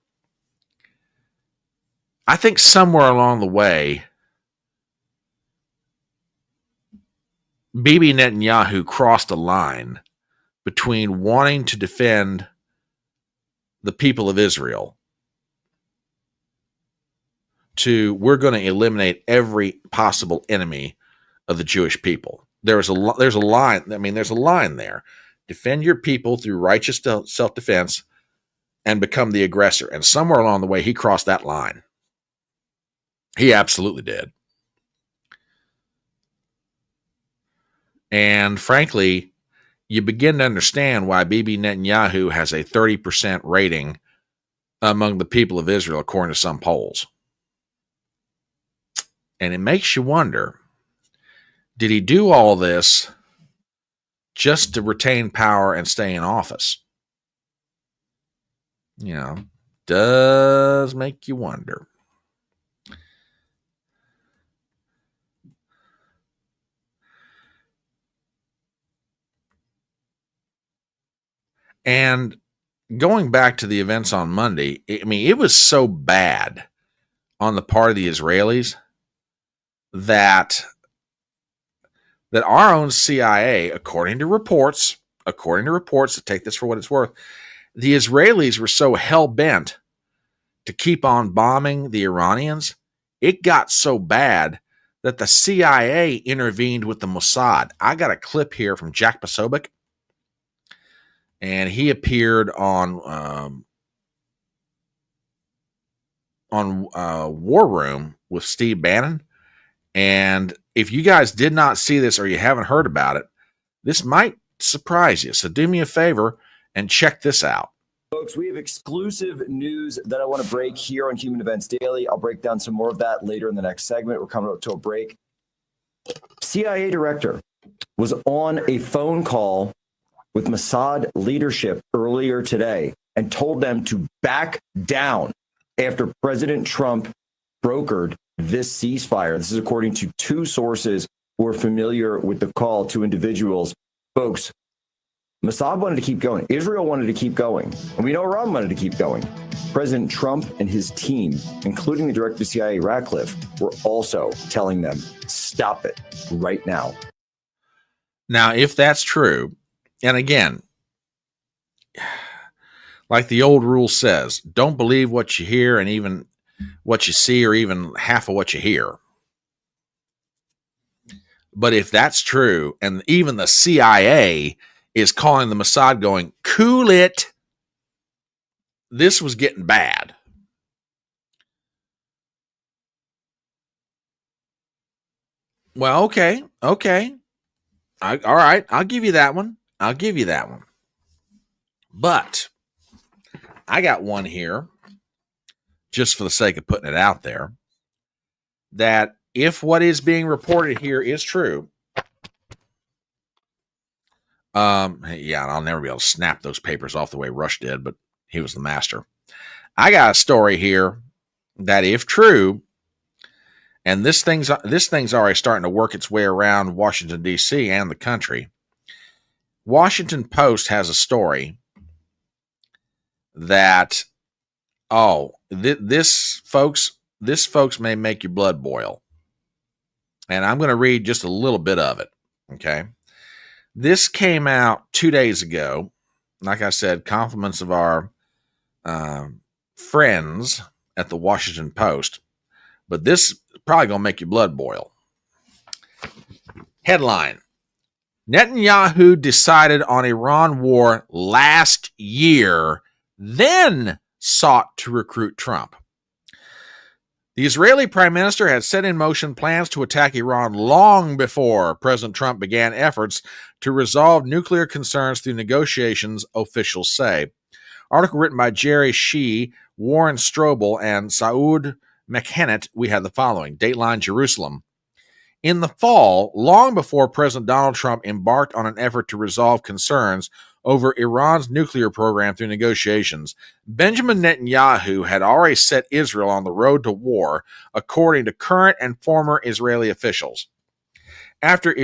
I think somewhere along the way, Bibi Netanyahu crossed a line between wanting to defend the people of Israel to we're going to eliminate every possible enemy of the Jewish people. There's a line. I mean, there's a line there. Defend your people through righteous self-defense and become the aggressor. And somewhere along the way, he crossed that line. He absolutely did. And frankly, you begin to understand why Bibi Netanyahu has a 30% rating among the people of Israel, according to some polls. And it makes you wonder, did he do all this just to retain power and stay in office? You know, does make you wonder. And going back to the events on Monday, I mean, it was so bad on the part of the Israelis that our own CIA, according to reports, to take this for what it's worth, the Israelis were so hell-bent to keep on bombing the Iranians, it got so bad that the CIA intervened with the Mossad. I got a clip here from Jack Posobiec, and he appeared on War Room with Steve Bannon. And if you guys did not see this or you haven't heard about it, this might surprise you. So do me a favor and check this out. Folks, we have exclusive news that I want to break here on Human Events Daily. I'll break down some more of that later in the next segment. We're coming up to a break. CIA director was on a phone call with Mossad leadership earlier today and told them to back down after President Trump brokered this ceasefire. This is according to two sources who are familiar with the call, to individuals. Folks, Mossad wanted to keep going. Israel wanted to keep going. And we know Iran wanted to keep going. President Trump and his team, including the director of CIA, Ratcliffe, were also telling them, stop it right now. Now, if that's true, and again, like the old rule says, don't believe what you hear and even what you see or even half of what you hear. But if that's true, and even the CIA is calling the Mossad going, cool it, this was getting bad. Well, okay. All right, I'll give you that one. But I got one here, just for the sake of putting it out there, that if what is being reported here is true, yeah, I'll never be able to snap those papers off the way Rush did, but he was the master. I got a story here that, if true, and this thing's already starting to work its way around Washington, D.C. and the country. Washington Post has a story that, this folks may make your blood boil. And I'm going to read just a little bit of it, okay? This came out 2 days ago. Like I said, compliments of our friends at the Washington Post. But this is probably going to make your blood boil. Headline: Netanyahu decided on Iran war last year, then sought to recruit Trump. The Israeli prime minister had set in motion plans to attack Iran long before President Trump began efforts to resolve nuclear concerns through negotiations, officials say. Article written by Jerry Shee, Warren Strobel, and Saud McHennet. We have the following. Dateline Jerusalem. In the fall, long before President Donald Trump embarked on an effort to resolve concerns over Iran's nuclear program through negotiations, Benjamin Netanyahu had already set Israel on the road to war, according to current and former Israeli officials. After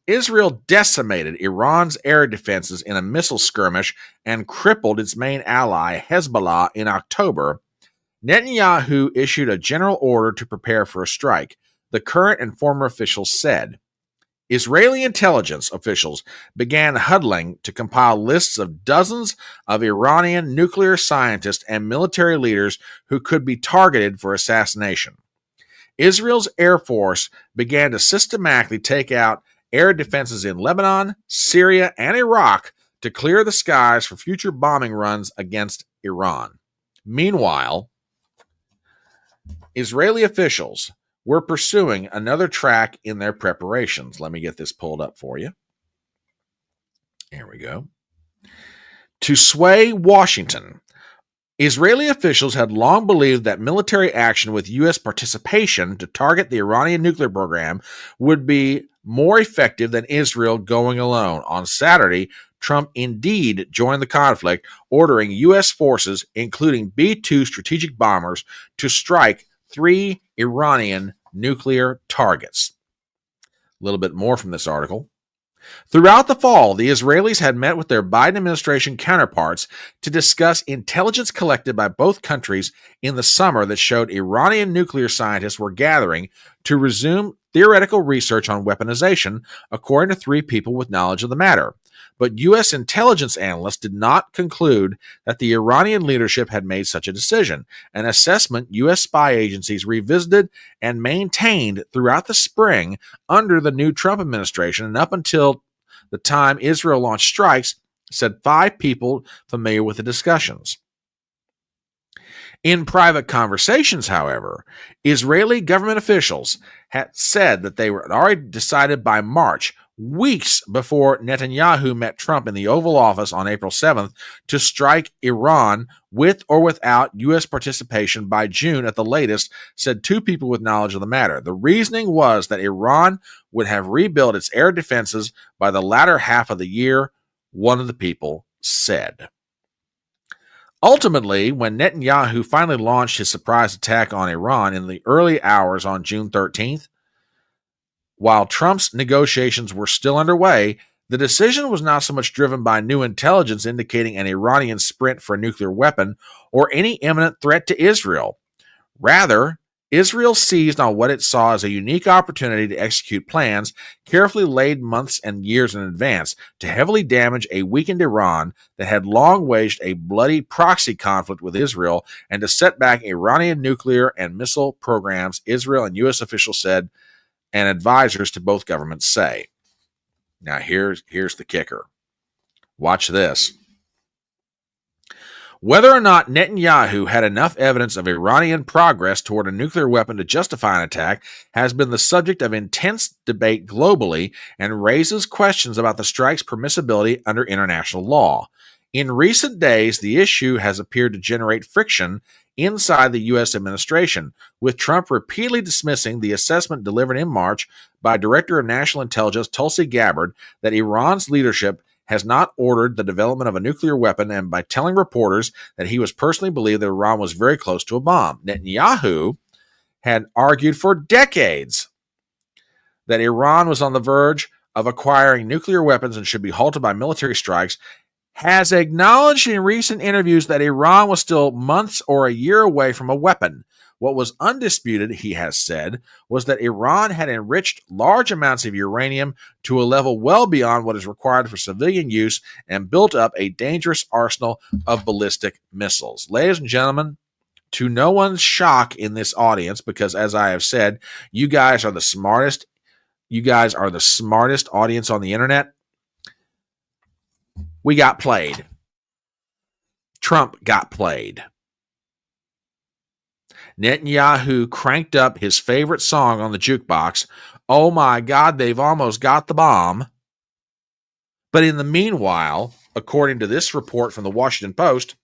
Israel decimated Iran's air defenses in a missile skirmish and crippled its main ally, Hezbollah, in October, Netanyahu issued a general order to prepare for a strike, the current and former officials said. Israeli intelligence officials began huddling to compile lists of dozens of Iranian nuclear scientists and military leaders who could be targeted for assassination. Israel's Air Force began to systematically take out air defenses in Lebanon, Syria, and Iraq to clear the skies for future bombing runs against Iran. Meanwhile, Israeli officials were pursuing another track in their preparations. Let me get this pulled up for you. Here we go. To sway Washington, Israeli officials had long believed that military action with U.S. participation to target the Iranian nuclear program would be more effective than Israel going alone. On Saturday, Trump indeed joined the conflict, ordering U.S. forces, including B-2 strategic bombers, to strike 3 Iranian nuclear targets. A little bit more from this article. Throughout the fall, the Israelis had met with their Biden administration counterparts to discuss intelligence collected by both countries in the summer that showed Iranian nuclear scientists were gathering to resume theoretical research on weaponization, according to 3 people with knowledge of the matter. But U.S. intelligence analysts did not conclude that the Iranian leadership had made such a decision, an assessment U.S. spy agencies revisited and maintained throughout the spring under the new Trump administration and up until the time Israel launched strikes, said 5 people familiar with the discussions. In private conversations, however, Israeli government officials had said that they were already decided by March, weeks before Netanyahu met Trump in the Oval Office on April 7th, to strike Iran with or without U.S. participation by June at the latest, said 2 people with knowledge of the matter. The reasoning was that Iran would have rebuilt its air defenses by the latter half of the year, one of the people said. Ultimately, when Netanyahu finally launched his surprise attack on Iran in the early hours on June 13th, while Trump's negotiations were still underway, The decision was not so much driven by new intelligence indicating an Iranian sprint for a nuclear weapon or any imminent threat to Israel. Rather, Israel seized on what it saw as a unique opportunity to execute plans carefully laid months and years in advance to heavily damage a weakened Iran that had long waged a bloody proxy conflict with Israel and to set back Iranian nuclear and missile programs, Israel and U.S. officials said, and advisors to both governments say. Now, here's the kicker. Watch this. Whether or not Netanyahu had enough evidence of Iranian progress toward a nuclear weapon to justify an attack has been the subject of intense debate globally and raises questions about the strike's permissibility under international law. In recent days, the issue has appeared to generate friction inside the U.S. administration, with Trump repeatedly dismissing the assessment delivered in March by Director of National Intelligence Tulsi Gabbard that Iran's leadership has not ordered the development of a nuclear weapon, and by telling reporters that he was personally believed that Iran was very close to a bomb. Netanyahu had argued for decades that Iran was on the verge of acquiring nuclear weapons and should be halted by military strikes, has acknowledged in recent interviews that Iran was still months or a year away from a weapon. What was undisputed, he has said, was that Iran had enriched large amounts of uranium to a level well beyond what is required for civilian use and built up a dangerous arsenal of ballistic missiles. Ladies and gentlemen, to no one's shock in this audience, because as I have said, you guys are the smartest. You guys are the smartest audience on the internet. We got played. Trump got played. Netanyahu cranked up his favorite song on the jukebox. Oh my God, they've almost got the bomb. But in the meanwhile, according to this report from the Washington Post,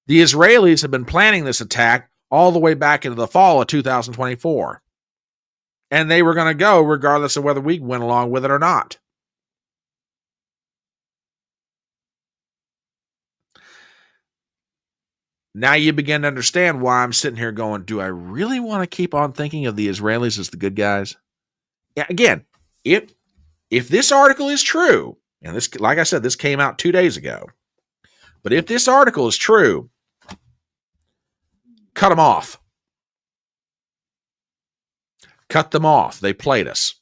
the Israelis have been planning this attack all the way back into the fall of 2024. And they were going to go regardless of whether we went along with it or not. Now you begin to understand why I'm sitting here going, do I really want to keep on thinking of the Israelis as the good guys? Yeah, again, if this article is true, and this, like I said, this came out 2 days ago, but if this article is true, cut them off. Cut them off. They played us.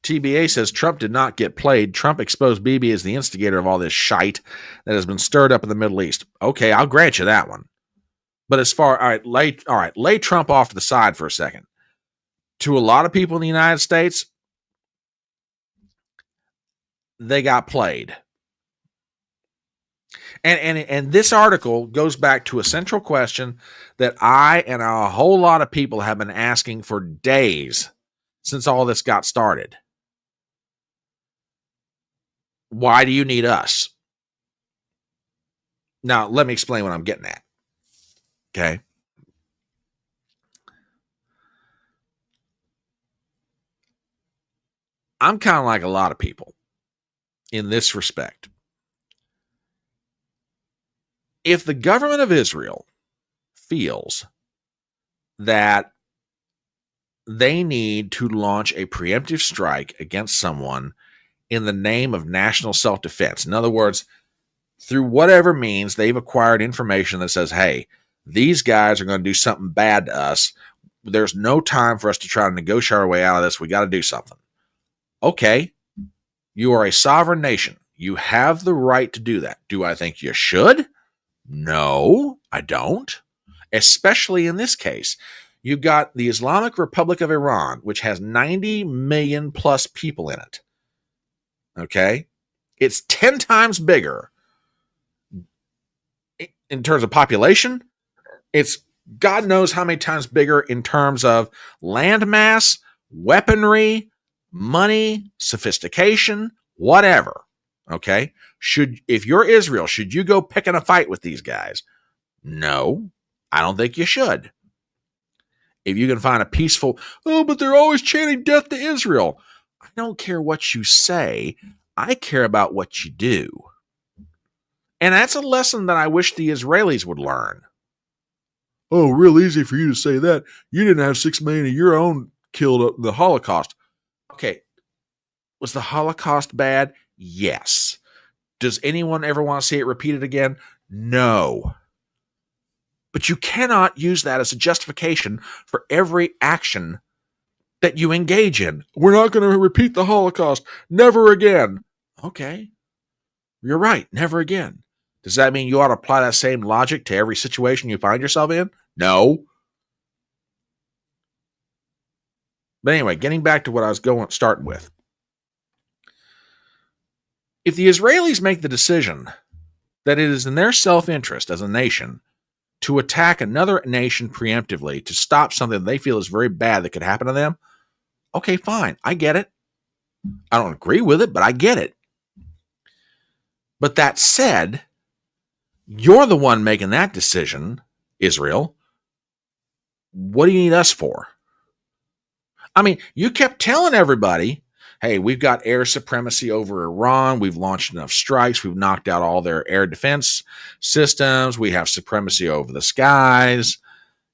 TBA says Trump did not get played. Trump exposed Bibi as the instigator of all this shite that has been stirred up in the Middle East. Okay, I'll grant you that one. But as far, lay Trump off to the side for a second. To a lot of people in the United States, they got played. And this article goes back to a central question that I and a whole lot of people have been asking for days since all this got started. Why do you need us? Now, let me explain what I'm getting at. Okay. I'm kind of like a lot of people in this respect. If the government of Israel feels that they need to launch a preemptive strike against someone in the name of national self-defense, in other words, through whatever means they've acquired information that says, hey, these guys are going to do something bad to us. There's no time for us to try to negotiate our way out of this. We got to do something. Okay, you are a sovereign nation. You have the right to do that. Do I think you should? No, I don't. Especially in this case. You've got the Islamic Republic of Iran, which has 90 million plus people in it. Okay? It's 10 times bigger in terms of population. It's God knows how many times bigger in terms of land mass, weaponry, money, sophistication, whatever. Okay? If you're Israel, should you go picking a fight with these guys? No, I don't think you should. If you can find a peaceful, but they're always chanting death to Israel. I don't care what you say. I care about what you do. And that's a lesson that I wish the Israelis would learn. Oh, real easy for you to say that. You didn't have 6 million of your own killed in the Holocaust. Okay, was the Holocaust bad? Yes. Does anyone ever want to see it repeated again? No. But you cannot use that as a justification for every action that you engage in. We're not going to repeat the Holocaust. Never again. Okay. You're right. Never again. Does that mean you ought to apply that same logic to every situation you find yourself in? No. But anyway, getting back to what I was starting with. If the Israelis make the decision that it is in their self-interest as a nation to attack another nation preemptively to stop something they feel is very bad that could happen to them, okay, fine. I get it. I don't agree with it, but I get it. But that said, you're the one making that decision, Israel. What do you need us for? I mean, you kept telling everybody, hey, we've got air supremacy over Iran. We've launched enough strikes. We've knocked out all their air defense systems. We have supremacy over the skies.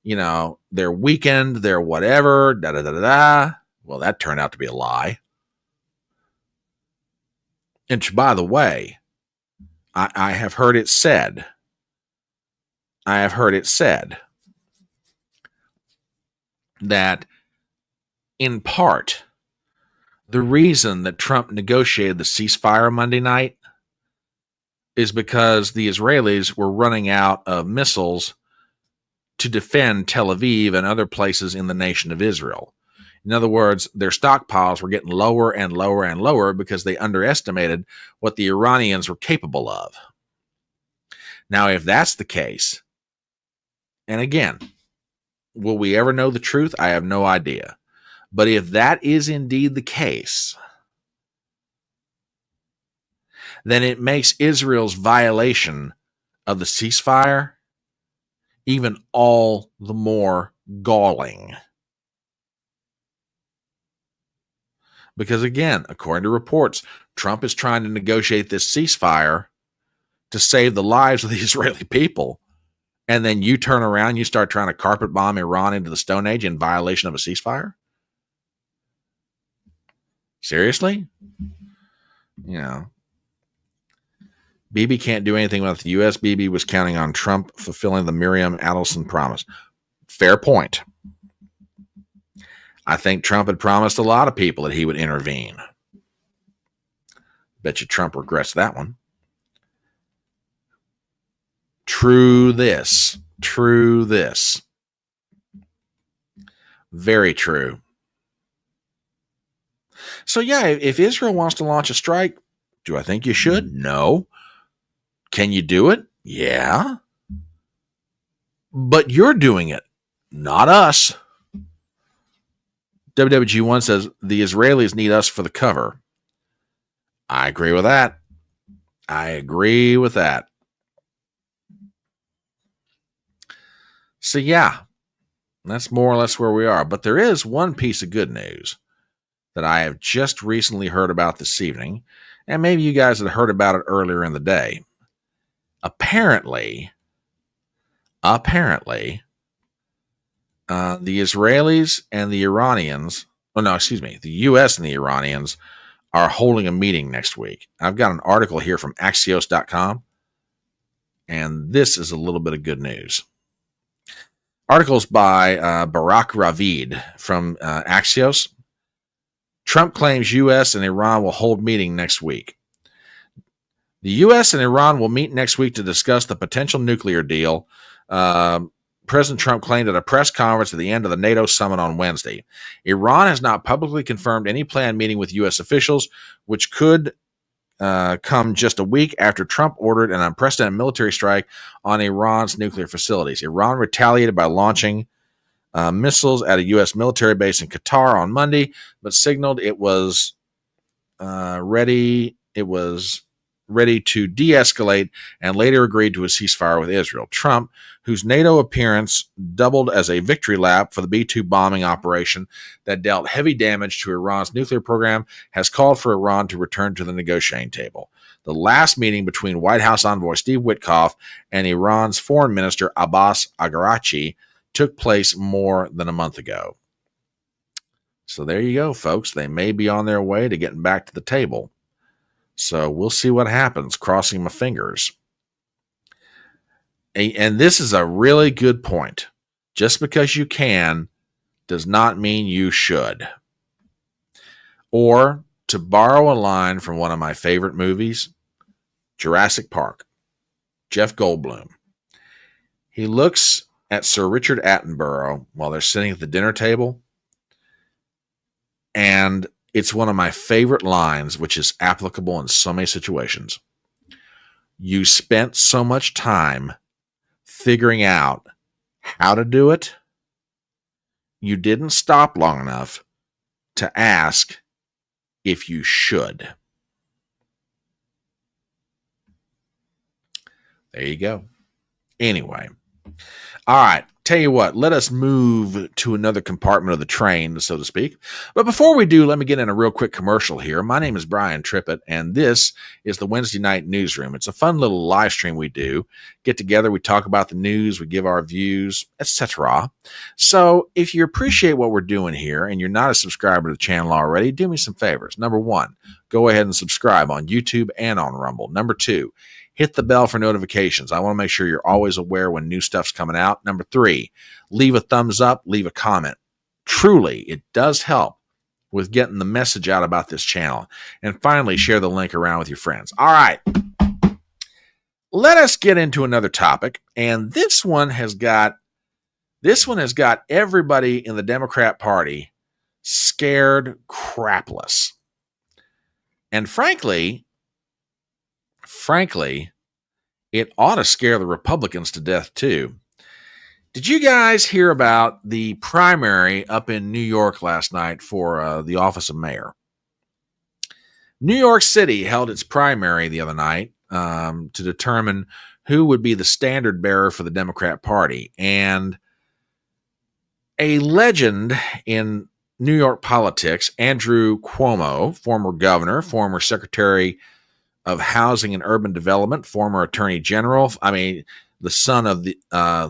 You know, they're weakened. They're whatever. Da da da da. Well, that turned out to be a lie. And by the way, I have heard it said. That in part, the reason that Trump negotiated the ceasefire Monday night is because the Israelis were running out of missiles to defend Tel Aviv and other places in the nation of Israel. In other words, their stockpiles were getting lower and lower and lower because they underestimated what the Iranians were capable of. Now, if that's the case, and again, will we ever know the truth? I have no idea. But if that is indeed the case, then it makes Israel's violation of the ceasefire even all the more galling. Because again, according to reports, Trump is trying to negotiate this ceasefire to save the lives of the Israeli people. And then you turn around, you start trying to carpet bomb Iran into the Stone Age in violation of a ceasefire? Seriously? You know, Bibi can't do anything without the U.S. Bibi was counting on Trump fulfilling the Miriam Adelson promise. Fair point. I think Trump had promised a lot of people that he would intervene. Bet you Trump regrets that one. True this. Very true. So yeah, if Israel wants to launch a strike, do I think you should? No. Can you do it? Yeah. But you're doing it, not us. WWG1 says the Israelis need us for the cover. I agree with that. So yeah, that's more or less where we are. But there is one piece of good news that I have just recently heard about this evening, and maybe you guys had heard about it earlier in the day. Apparently, the Israelis and the Iranians, the U.S. and the Iranians are holding a meeting next week. I've got an article here from Axios.com, and this is a little bit of good news. Articles by Barak Ravid from Axios. Trump claims U.S. and Iran will hold meeting next week. The U.S. and Iran will meet next week to discuss the potential nuclear deal. President Trump claimed at a press conference at the end of the NATO summit on Wednesday. Iran has not publicly confirmed any planned meeting with U.S. officials, which could come just a week after Trump ordered an unprecedented military strike on Iran's nuclear facilities. Iran retaliated by launching missiles at a U.S. military base in Qatar on Monday, but signaled it was ready. It was ready to de-escalate and later agreed to a ceasefire with Israel. Trump, whose NATO appearance doubled as a victory lap for the B-2 bombing operation that dealt heavy damage to Iran's nuclear program, has called for Iran to return to the negotiating table. The last meeting between White House envoy Steve Witkoff and Iran's foreign minister Abbas Araghchi took place more than a month ago. So there you go, folks. They may be on their way to getting back to the table. So we'll see what happens, crossing my fingers. And this is a really good point. Just because you can does not mean you should. Or, to borrow a line from one of my favorite movies, Jurassic Park, Jeff Goldblum. He looks at Sir Richard Attenborough while they're sitting at the dinner table, and it's one of my favorite lines, which is applicable in so many situations. You spent so much time figuring out how to do it, you didn't stop long enough to ask if you should. There you go. Anyway. All right. Tell you what, let us move to another compartment of the train, so to speak. But before we do, let me get in a real quick commercial here. My name is Brian Trippett, and this is the Wednesday Night Newsroom. It's a fun little live stream we do. Get together, we talk about the news, we give our views, etc. So if you appreciate what we're doing here and you're not a subscriber to the channel already, do me some favors. Number one, go ahead and subscribe on YouTube and on Rumble. Number two, hit the bell for notifications. I want to make sure you're always aware when new stuff's coming out. Number three, leave a thumbs up, leave a comment. Truly, it does help with getting the message out about this channel. And finally, share the link around with your friends. All right. Let us get into another topic. And this one has got everybody in the Democrat Party scared crapless. And frankly, it ought to scare the Republicans to death, too. Did you guys hear about the primary up in New York last night for the office of mayor? New York City held its primary the other night to determine who would be the standard bearer for the Democrat Party. And a legend in New York politics, Andrew Cuomo, former governor, former secretary of Housing and Urban Development, former Attorney General, the son of the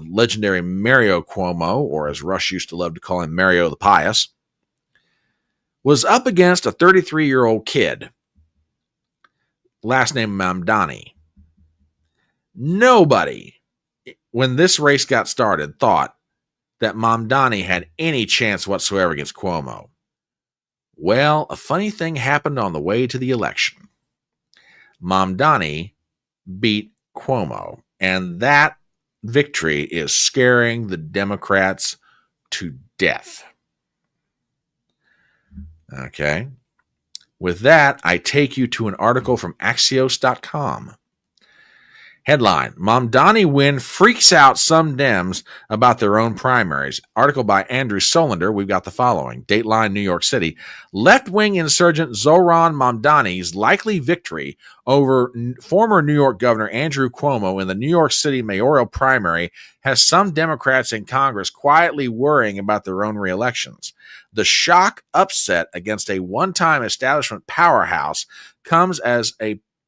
legendary Mario Cuomo, or as Rush used to love to call him, Mario the Pious, was up against a 33-year-old kid, last name Mamdani. Nobody, when this race got started, thought that Mamdani had any chance whatsoever against Cuomo. Well, a funny thing happened on the way to the election. Mamdani beat Cuomo, and that victory is scaring the Democrats to death. Okay. With that, I take you to an article from Axios.com. Headline, Mamdani win freaks out some Dems about their own primaries. Article by Andrew Solander. We've got the following. Dateline, New York City. Left-wing insurgent Zohran Mamdani's likely victory over former New York Governor Andrew Cuomo in the New York City mayoral primary has some Democrats in Congress quietly worrying about their own reelections. The shock upset against a one-time establishment powerhouse comes as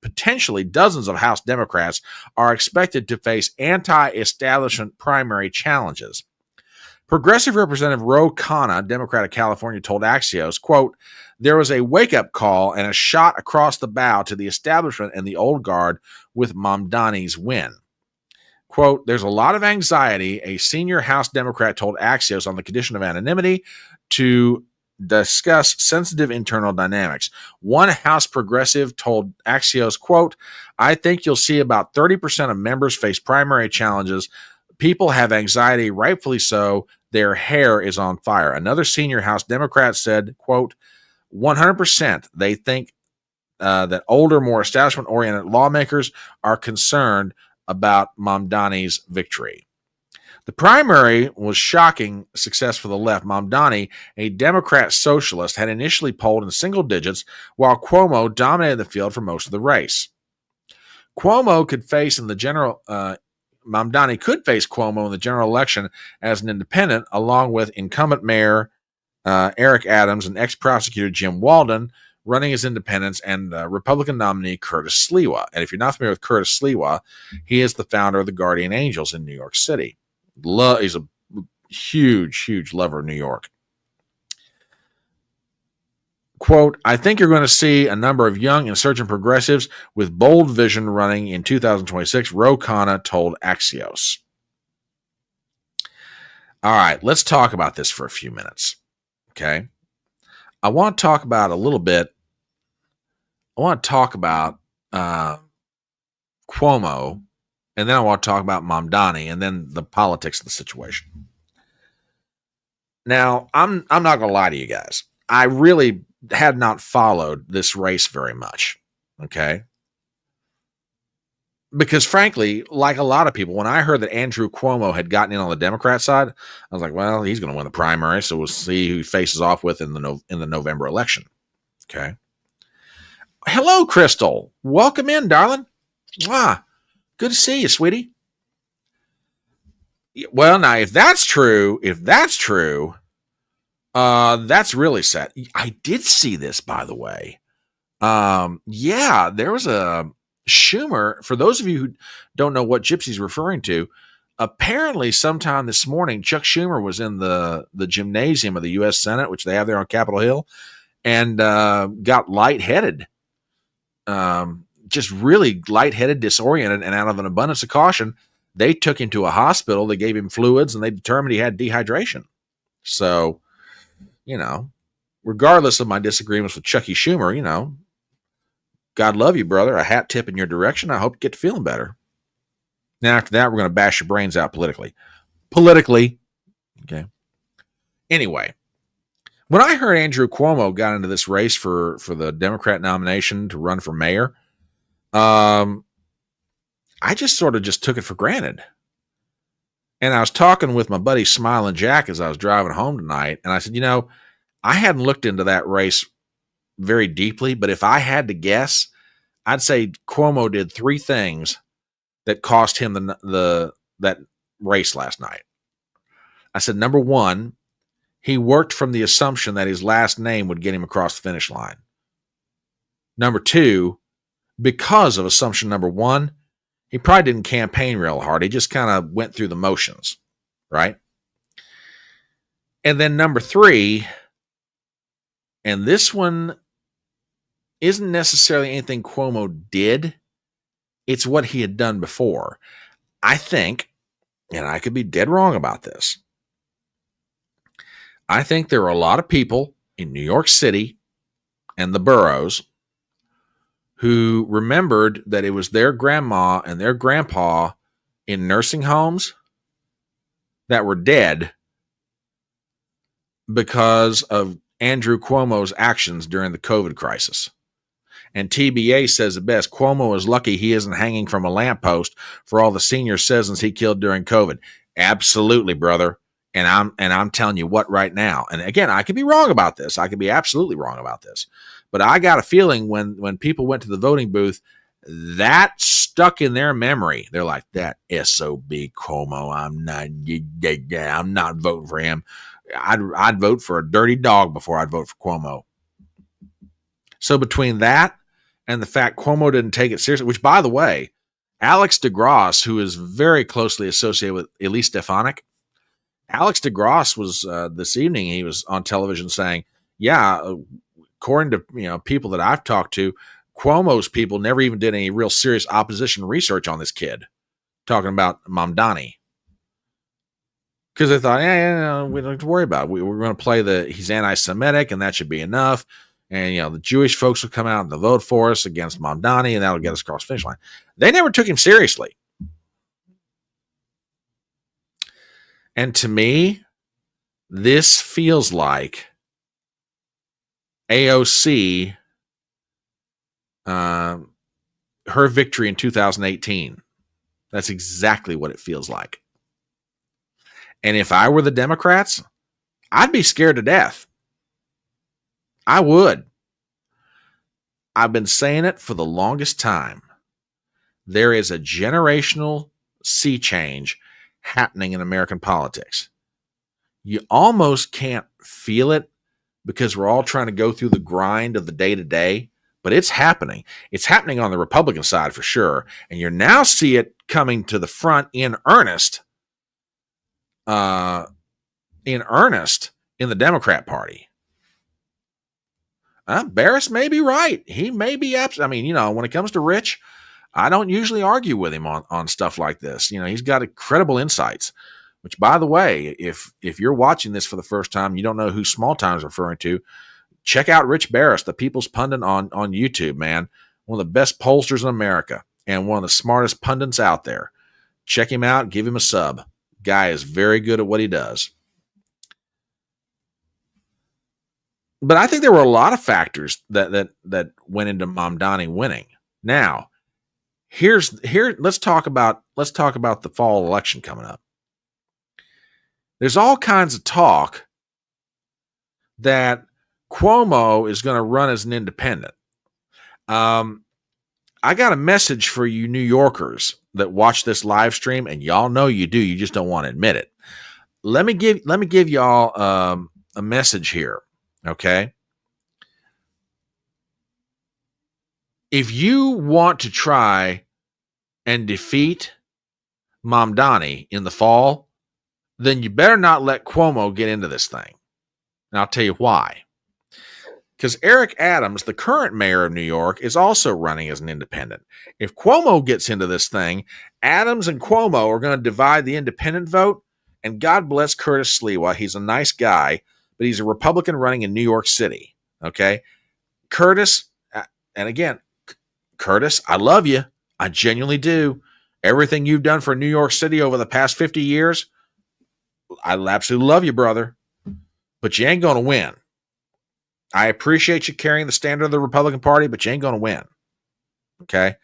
potentially dozens of House Democrats are expected to face anti-establishment primary challenges. Progressive Representative Ro Khanna, Democrat of California, told Axios, quote, there was a wake-up call and a shot across the bow to the establishment and the old guard with Mamdani's win. Quote, there's a lot of anxiety, a senior House Democrat told Axios on the condition of anonymity to discuss sensitive internal dynamics. One House progressive told Axios, quote, I think you'll see about 30% of members face primary challenges. People have anxiety, rightfully so. Their hair is on fire. Another senior House Democrat said, quote, 100% they think that older, more establishment-oriented lawmakers are concerned about Mamdani's victory. The primary was shocking success for the left. Mamdani, a Democrat socialist, had initially polled in single digits, while Cuomo dominated the field for most of the race. Mamdani could face Cuomo in the general election as an independent, along with incumbent mayor Eric Adams and ex-prosecutor Jim Walden, running as independents, and Republican nominee Curtis Sliwa. And if you're not familiar with Curtis Sliwa, he is the founder of the Guardian Angels in New York City. He's a huge lover of New York. Quote, I think you're going to see a number of young insurgent progressives with bold vision running in 2026, Ro Khanna told Axios. All right, let's talk about this for a few minutes. Okay. I want to talk about Cuomo and then I want to talk about Mamdani and then the politics of the situation. Now, I'm not going to lie to you guys. I really had not followed this race very much. Okay. Because frankly, like a lot of people, when I heard that Andrew Cuomo had gotten in on the Democrat side, I was like, well, he's going to win the primary, so we'll see who he faces off with in the November election. Okay. Hello, Crystal. Welcome in, darling. Mwah. Good to see you, sweetie. Well, now, if that's true, that's really sad. I did see this, by the way. Yeah, there was a Schumer. For those of you who don't know what Gypsy's referring to, apparently sometime this morning, Chuck Schumer was in the gymnasium of the U.S. Senate, which they have there on Capitol Hill, and got lightheaded. Just really lightheaded, disoriented, and out of an abundance of caution, they took him to a hospital. They gave him fluids, and they determined he had dehydration. So, regardless of my disagreements with Chucky Schumer, God love you, brother. A hat tip in your direction. I hope you get to feeling better. Now, after that, we're going to bash your brains out politically. Okay. Anyway, when I heard Andrew Cuomo got into this race for the Democrat nomination to run for mayor, I just sort of just took it for granted. And I was talking with my buddy Smiling Jack as I was driving home tonight, and I said, I hadn't looked into that race very deeply, but if I had to guess, I'd say Cuomo did three things that cost him that race last night. I said, number one, he worked from the assumption that his last name would get him across the finish line. Number two, because of assumption number one, he probably didn't campaign real hard. He just kind of went through the motions, right? And then number three, and this one isn't necessarily anything Cuomo did. It's what he had done before. I think, and I could be dead wrong about this, I think there are a lot of people in New York City and the boroughs who remembered that it was their grandma and their grandpa in nursing homes that were dead because of Andrew Cuomo's actions during the COVID crisis. And TBA says it best, Cuomo is lucky he isn't hanging from a lamppost for all the senior citizens he killed during COVID. Absolutely, brother. And I'm telling you what right now. And again, I could be wrong about this. I could be absolutely wrong about this. But I got a feeling when people went to the voting booth, that stuck in their memory. They're like, that SOB Cuomo, I'm not voting for him. I'd vote for a dirty dog before I'd vote for Cuomo. So between that and the fact Cuomo didn't take it seriously, which, by the way, Alex DeGrasse, who is very closely associated with Elise Stefanik, Alex DeGrasse was this evening, he was on television saying, yeah, according to people that I've talked to, Cuomo's people never even did any real serious opposition research on this kid, talking about Mamdani. Because they thought, we don't have to worry about it. We're going to play he's anti-Semitic, and that should be enough. And, the Jewish folks will come out and they'll vote for us against Mamdani, and that'll get us across the finish line. They never took him seriously. And to me, this feels like AOC, her victory in 2018. That's exactly what it feels like. And if I were the Democrats, I'd be scared to death. I would. I've been saying it for the longest time. There is a generational sea change happening in American politics. You almost can't feel it because we're all trying to go through the grind of the day to day. But it's happening. It's happening on the Republican side for sure. And you now see it coming to the front in earnest. In the Democrat Party. Barris may be right. He may be I mean, when it comes to Rich, I don't usually argue with him on stuff like this. He's got incredible insights. Which, by the way, if you're watching this for the first time, you don't know who Small Time's referring to, check out Rich Barris, the People's Pundit on YouTube, man. One of the best pollsters in America and one of the smartest pundits out there. Check him out. Give him a sub. Guy is very good at what he does. But I think there were a lot of factors that went into Mamdani winning. Now, let's talk about the fall election coming up. There's all kinds of talk that Cuomo is going to run as an independent. I got a message for you New Yorkers that watch this live stream, and y'all know you do. You just don't want to admit it. Let me give y'all a message here. Okay. If you want to try and defeat Mamdani in the fall, then you better not let Cuomo get into this thing. And I'll tell you why. Because Eric Adams, the current mayor of New York, is also running as an independent. If Cuomo gets into this thing, Adams and Cuomo are going to divide the independent vote. And God bless Curtis Sliwa. He's a nice guy, but he's a Republican running in New York City. Okay. Curtis, and again, Curtis, I love you. I genuinely do. Everything you've done for New York City over the past 50 years, I absolutely love you, brother. But you ain't going to win. I appreciate you carrying the standard of the Republican Party, but you ain't going to win. Okay.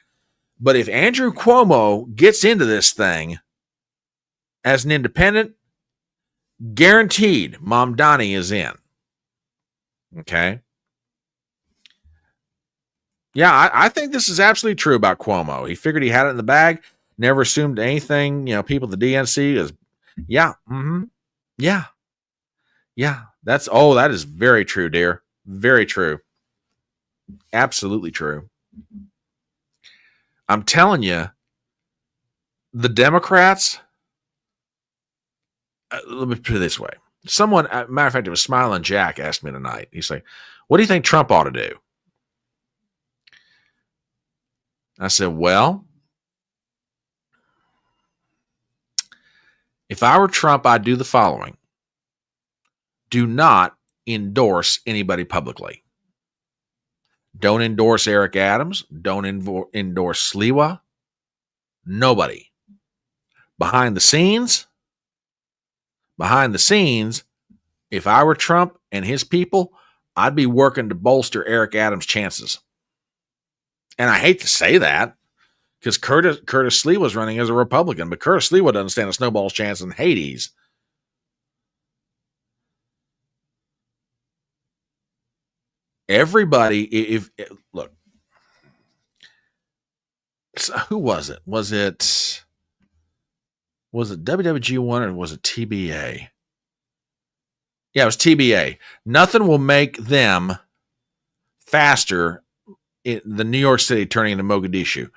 But if Andrew Cuomo gets into this thing as an independent, guaranteed Mamdani is in. Okay. Yeah, I think this is absolutely true about Cuomo. He figured he had it in the bag, never assumed anything. People at the DNC is, yeah, yeah. That is very true, dear. Very true. Absolutely true. I'm telling you, the Democrats, let me put it this way. Someone, matter of fact, it was Smiling Jack asked me tonight. He's like, what do you think Trump ought to do? I said, well, if I were Trump, I'd do the following. Do not endorse anybody publicly. Don't endorse Eric Adams. Don't endorse Sliwa. Nobody. Behind the scenes, if I were Trump and his people, I'd be working to bolster Eric Adams' chances. And I hate to say that because Curtis Sliwa was running as a Republican, but Curtis Sliwa doesn't stand a snowball's chance in Hades. Everybody, look, who was it? Was it WWG1 or was it TBA? Yeah, it was TBA. Nothing will make them faster the New York City turning into Mogadishu.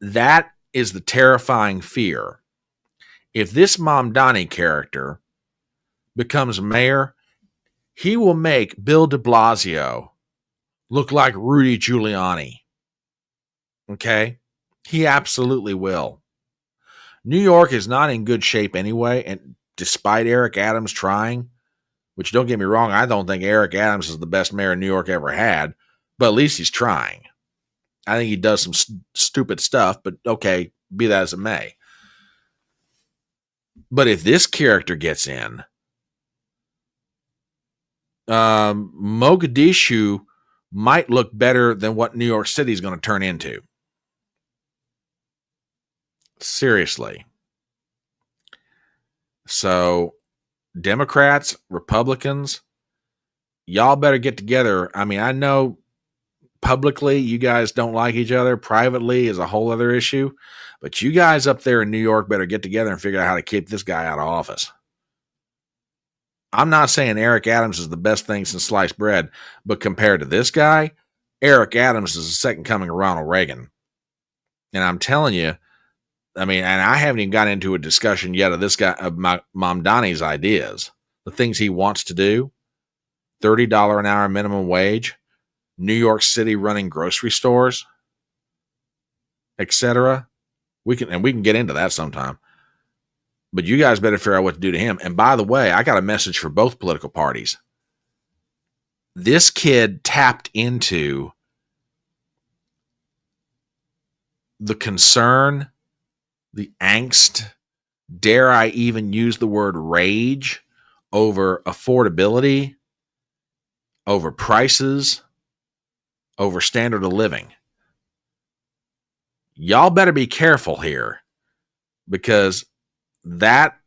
That is the terrifying fear. If this Mamdani character becomes mayor, he will make Bill de Blasio look like Rudy Giuliani. Okay? He absolutely will. New York is not in good shape anyway, and despite Eric Adams trying, which don't get me wrong, I don't think Eric Adams is the best mayor New York ever had, but at least he's trying. I think he does some stupid stuff, but okay, be that as it may. But if this character gets in, Mogadishu might look better than what New York City is going to turn into. Seriously. So, Democrats, Republicans, y'all better get together. I mean, I know publicly you guys don't like each other. Privately is a whole other issue. But you guys up there in New York better get together and figure out how to keep this guy out of office. I'm not saying Eric Adams is the best thing since sliced bread, but compared to this guy, Eric Adams is the second coming of Ronald Reagan. And I'm telling you, I mean, and I haven't even got into a discussion yet of this guy, of Mamdani's ideas, the things he wants to do, $30 an hour minimum wage, New York City running grocery stores, etc. We can get into that sometime. But you guys better figure out what to do to him. And by the way, I got a message for both political parties. This kid tapped into the concern, the angst, dare I even use the word rage, over affordability, over prices, over standard of living. Y'all better be careful here, because that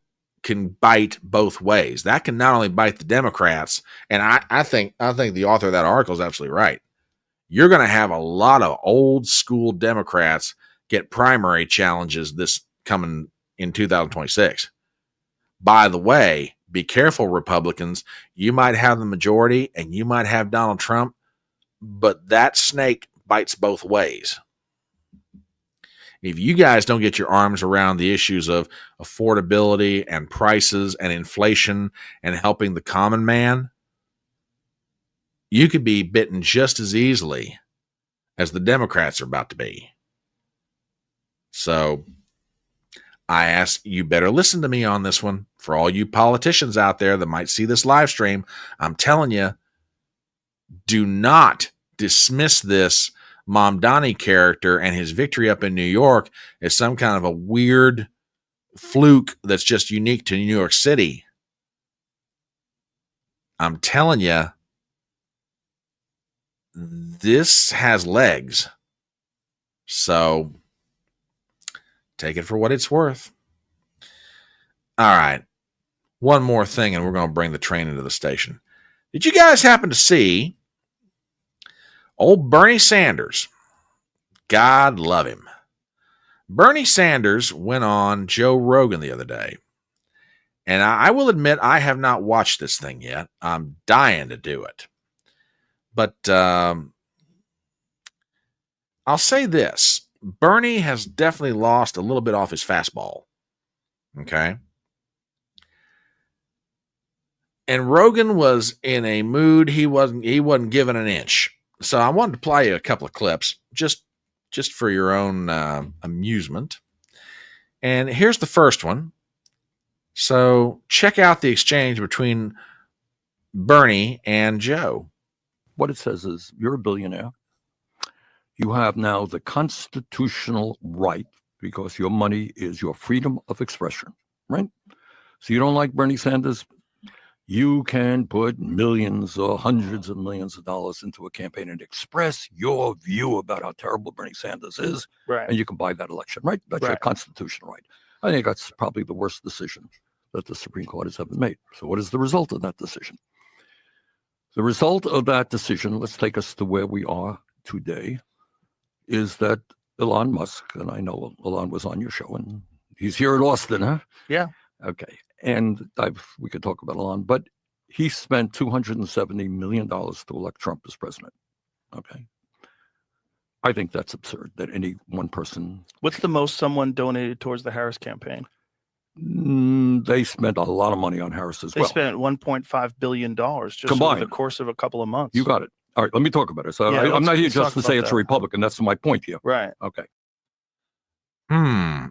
can bite both ways. That can not only bite the Democrats, and I think the author of that article is absolutely right. You're going to have a lot of old school Democrats get primary challenges this coming in 2026. By the way, be careful, Republicans. You might have the majority and you might have Donald Trump, but that snake bites both ways. If you guys don't get your arms around the issues of affordability and prices and inflation and helping the common man, you could be bitten just as easily as the Democrats are about to be. So I ask you, better listen to me on this one. For all you politicians out there that might see this live stream, I'm telling you, do not dismiss this Mamdani character and his victory up in New York as some kind of a weird fluke that's just unique to New York City. I'm telling you, this has legs. So take it for what it's worth. All right. One more thing, and we're going to bring the train into the station. Did you guys happen to see old Bernie Sanders? God love him. Bernie Sanders went on Joe Rogan the other day. And I will admit, I have not watched this thing yet. I'm dying to do it. But I'll say this. Bernie has definitely lost a little bit off his fastball. Okay. And Rogan was in a mood he wasn't given an inch. So I wanted to play you a couple of clips just for your own amusement. And here's the first one. So check out the exchange between Bernie and Joe. What it says is, you're a billionaire. You have now the constitutional right, because your money is your freedom of expression, right? So you don't like Bernie Sanders? You can put millions or hundreds of millions of dollars into a campaign and express your view about how terrible Bernie Sanders is, Right. and you can buy that election, right? That's your constitutional right. I think that's probably the worst decision that the Supreme Court has ever made. So what is the result of that decision? The result of that decision, let's take us to where we are today, is that Elon Musk, and I know Elon was on your show, and he's here in Austin, huh? Yeah. Okay. And we could talk about Elon, but he spent $270 million to elect Trump as president. Okay. I think that's absurd that any one person. What's the most someone donated towards the Harris campaign? They spent a lot of money on Harris as well. They spent $1.5 billion just combined over the course of a couple of months. You got it. All right, let me talk about it. So Yeah, I'm not here let's just talk to say about it's that. a Republican. That's my point here. Right. Okay. Now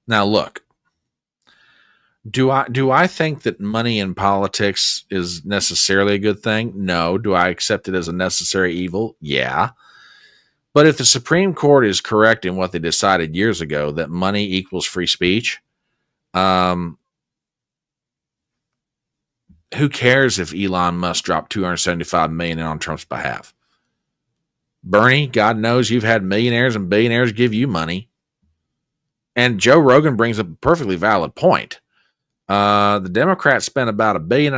look. Do I think that money in politics is necessarily a good thing? No. Do I accept it as a necessary evil? Yeah. But if the Supreme Court is correct in what they decided years ago, that money equals free speech, who cares if Elon Musk dropped $275 million on Trump's behalf? Bernie, God knows you've had millionaires and billionaires give you money. And Joe Rogan brings up a perfectly valid point. The Democrats spent about $1.5 billion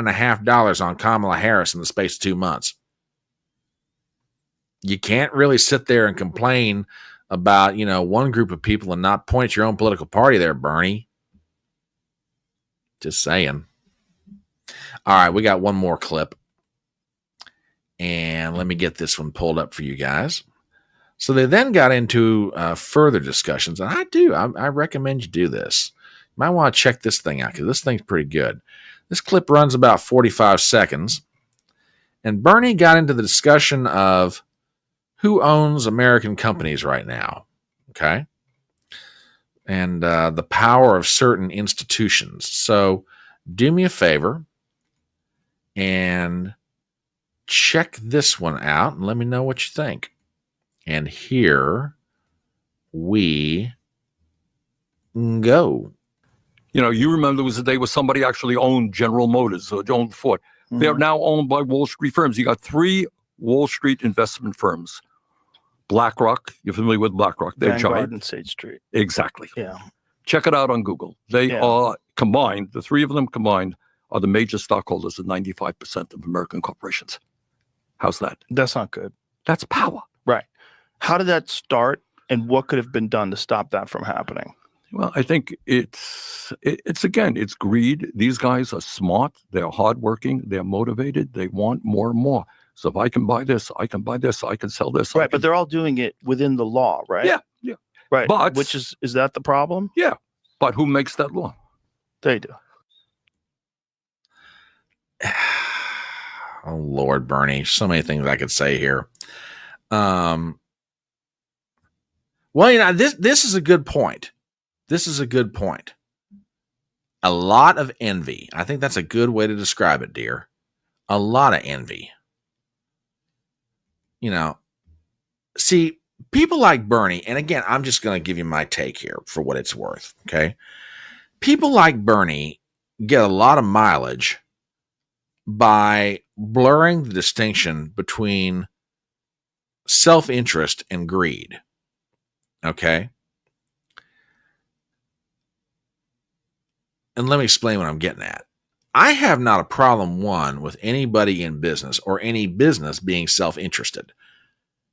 on Kamala Harris in the space of 2 months. You can't really sit there and complain about, one group of people and not point at your own political party there, Bernie. Just saying. All right, we got one more clip. And let me get this one pulled up for you guys. So they then got into further discussions. And I recommend you do this. You might want to check this thing out because this thing's pretty good. This clip runs about 45 seconds. And Bernie got into the discussion of who owns American companies right now. Okay. And the power of certain institutions. So do me a favor and check this one out and let me know what you think. And here we go. You know, you remember there was a day where somebody actually owned General Motors or owned Ford. Mhm. They're now owned by Wall Street firms. You got 3 Wall Street investment firms. BlackRock, you're familiar with BlackRock. They're Vanguard giant. and State Street. Exactly. Yeah. Check it out on Google. They Yeah. are combined, the 3 of them combined are the major stockholders of 95% of American corporations. How's that? That's not good. That's power. Right. How did that start and what could have been done to stop that from happening? Well, I think it's greed. These guys are smart. They're hardworking. They're motivated. They want more and more. So if I can buy this, I can buy this. I can sell this. Right. But they're all doing it within the law, right? Yeah. Yeah. Right. But- Which is that the problem? Yeah. But who makes that law? They do. Oh, Lord, Bernie. So many things I could say here. Well, you know, this is a good point. This is a good point. A lot of envy. I think that's a good way to describe it, dear. A lot of envy. You know, see, people like Bernie, and again, I'm just going to give you my take here for what it's worth, okay? People like Bernie get a lot of mileage by blurring the distinction between self-interest and greed, okay? And let me explain what I'm getting at. I have not a problem, one, with anybody in business or any business being self-interested.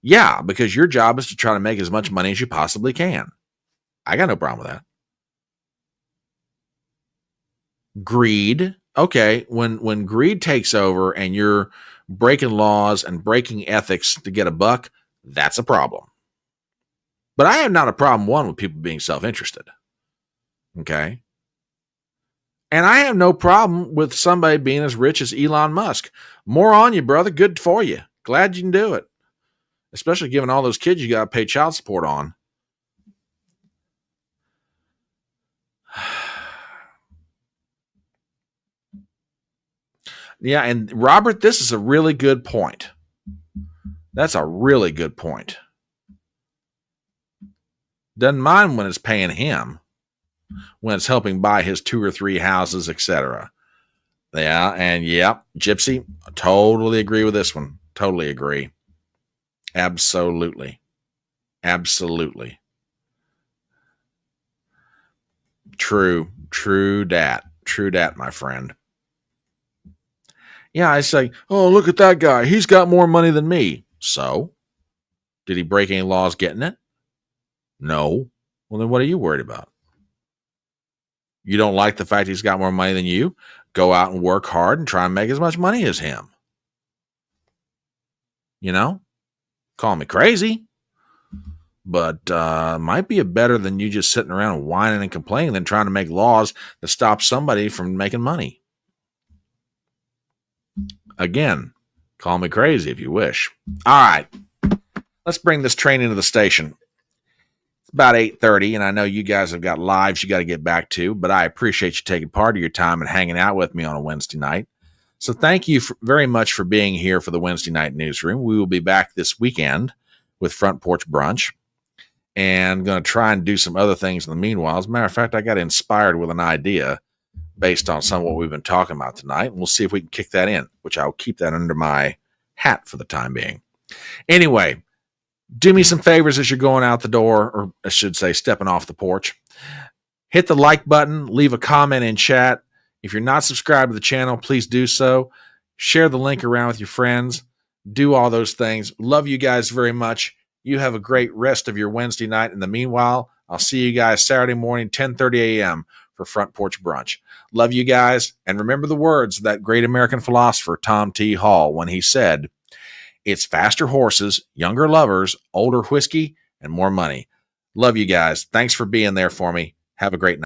Yeah, because your job is to try to make as much money as you possibly can. I got no problem with that. Greed. Okay, when greed takes over and you're breaking laws and breaking ethics to get a buck, that's a problem. But I have not a problem, one, with people being self-interested. Okay? And I have no problem with somebody being as rich as Elon Musk. More on you, brother. Good for you. Glad you can do it. Especially given all those kids you got to pay child support on. Yeah, and Robert, this is a really good point. That's a really good point. Doesn't mind when it's paying him, when it's helping buy his 2 or 3 houses, etc. Yeah, and yep, Gypsy, I totally agree with this one. Totally agree. Absolutely. Absolutely. True dat, my friend. Yeah, I say, oh, look at that guy. He's got more money than me. So, did he break any laws getting it? No. Well, then what are you worried about? You don't like the fact he's got more money than you? Go out and work hard and try and make as much money as him. You know? Call me crazy. But might be better than you just sitting around whining and complaining than trying to make laws that stop somebody from making money. Again, call me crazy if you wish. All right. Let's bring this train into the station. It's about 8:30, and I know you guys have got lives you got to get back to, but I appreciate you taking part of your time and hanging out with me on a Wednesday night. So thank you very much for being here for the Wednesday night newsroom. We will be back this weekend with Front Porch Brunch, and going to try and do some other things in the meanwhile. As a matter of fact, I got inspired with an idea based on some of what we've been talking about tonight, and we'll see if we can kick that in, which I'll keep that under my hat for the time being. Anyway, do me some favors as you're going out the door, or I should say stepping off the porch. Hit the like button, leave a comment in chat. If you're not subscribed to the channel, please do so. Share the link around with your friends. Do all those things. Love you guys very much. You have a great rest of your Wednesday night. In the meanwhile, I'll see you guys Saturday morning, 10:30 a.m. for Front Porch Brunch. Love you guys. And remember the words of that great American philosopher, Tom T. Hall, when he said, "It's faster horses, younger lovers, older whiskey, and more money." Love you guys. Thanks for being there for me. Have a great night.